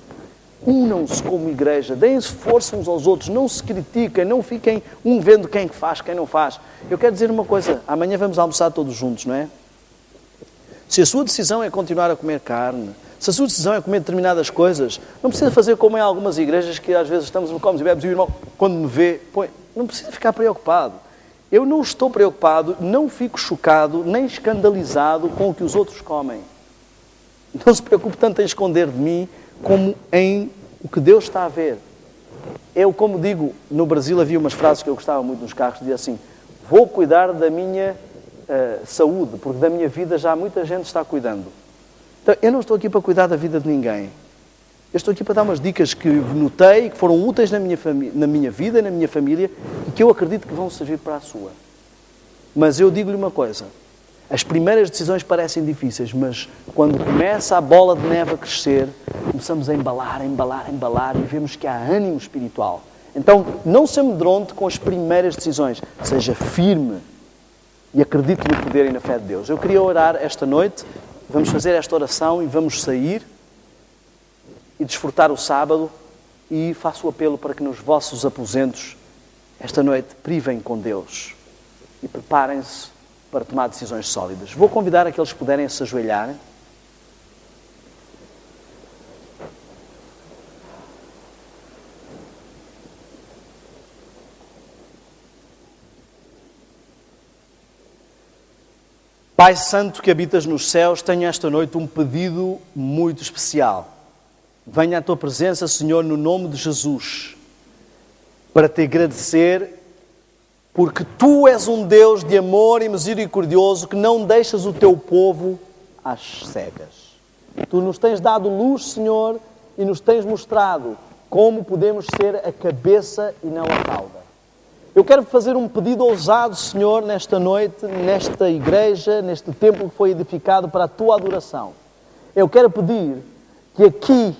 Unam-se como igreja, deem-se força uns aos outros, não se critiquem, não fiquem um vendo quem faz, quem não faz. Eu quero dizer uma coisa, amanhã vamos almoçar todos juntos, não é? Se a sua decisão é continuar a comer carne, se a sua decisão é comer determinadas coisas, não precisa fazer como em algumas igrejas que às vezes estamos, comemos e bebemos e o irmão, quando me vê, põe, não precisa ficar preocupado. Eu não estou preocupado, não fico chocado, nem escandalizado com o que os outros comem. Não se preocupe tanto em esconder de mim como em o que Deus está a ver. Eu, como digo, no Brasil havia umas frases que eu gostava muito nos carros, dizia assim, vou cuidar da minha saúde, porque da minha vida já muita gente está cuidando. Então, eu não estou aqui para cuidar da vida de ninguém. Eu estou aqui para dar umas dicas que notei, que foram úteis na minha vida e na minha família e que eu acredito que vão servir para a sua. Mas eu digo-lhe uma coisa, as primeiras decisões parecem difíceis, mas quando começa a bola de neve a crescer, começamos a embalar e vemos que há ânimo espiritual. Então, não se amedronte com as primeiras decisões. Seja firme e acredite no poder e na fé de Deus. Eu queria orar esta noite, vamos fazer esta oração e vamos sair e desfrutar o sábado e faço o apelo para que nos vossos aposentos, esta noite, privem com Deus. e preparem-se para tomar decisões sólidas. Vou convidar aqueles que puderem se ajoelharem. Pai Santo que habitas nos céus, tenho esta noite um pedido muito especial. Venha à tua presença, Senhor, no nome de Jesus, para te agradecer, porque tu és um Deus de amor e misericordioso que não deixas o teu povo às cegas. Tu nos tens dado luz, Senhor, e nos tens mostrado como podemos ser a cabeça e não a cauda. Eu quero fazer um pedido ousado, Senhor, nesta noite, nesta igreja, neste templo que foi edificado para a tua adoração. Eu quero pedir que aqui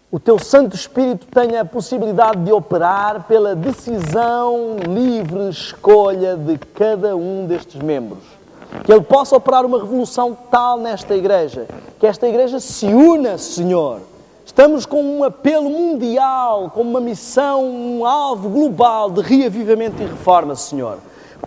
o teu Santo Espírito tenha a possibilidade de operar pela decisão, livre escolha de cada um destes membros. Que ele possa operar uma revolução tal nesta igreja, que esta igreja se una, Senhor. Estamos com um apelo mundial, com uma missão, um alvo global de reavivamento e reforma, Senhor.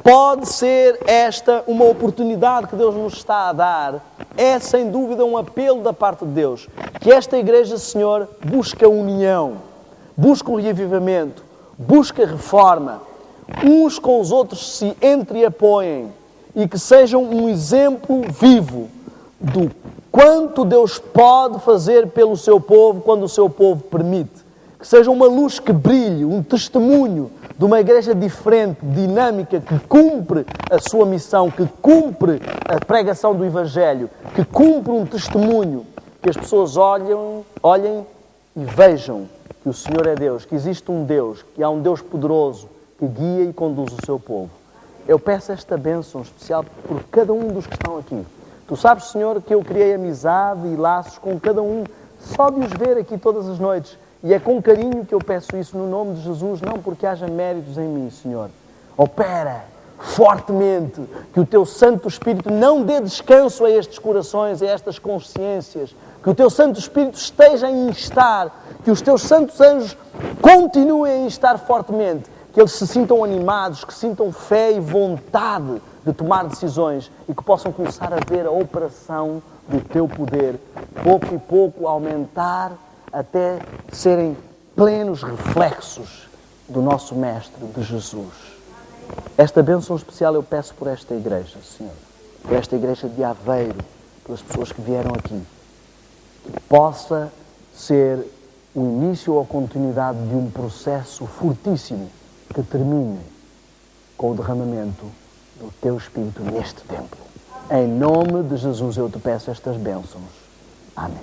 Pode ser esta uma oportunidade que Deus nos está a dar. É, sem dúvida, um apelo da parte de Deus. Que esta igreja, Senhor, busque a união, busque o reavivamento, busque a reforma. Uns com os outros se entreapoiem e que sejam um exemplo vivo do quanto Deus pode fazer pelo seu povo quando o seu povo permite. Que seja uma luz que brilhe, um testemunho de uma igreja diferente, dinâmica, que cumpre a sua missão, que cumpre a pregação do Evangelho, que cumpre um testemunho, que as pessoas olhem e vejam que o Senhor é Deus, que existe um Deus, que há um Deus poderoso que guia e conduz o seu povo. Eu peço esta bênção especial por cada um dos que estão aqui. Tu sabes, Senhor, que eu criei amizade e laços com cada um, só de os ver aqui todas as noites. E é com carinho que eu peço isso no nome de Jesus, não porque haja méritos em mim, Senhor. Opera fortemente, que o teu Santo Espírito não dê descanso a estes corações, a estas consciências. Que o teu Santo Espírito esteja a instar, que os teus santos anjos continuem a instar fortemente. Que eles se sintam animados, que sintam fé e vontade de tomar decisões e que possam começar a ver a operação do teu poder, pouco e pouco aumentar até serem plenos reflexos do nosso Mestre, de Jesus. Esta bênção especial eu peço por esta igreja, Senhor, por esta igreja de Aveiro, pelas pessoas que vieram aqui, que possa ser o início ou a continuidade de um processo fortíssimo que termine com o derramamento do teu Espírito neste templo. Em nome de Jesus eu te peço estas bênçãos. Amém.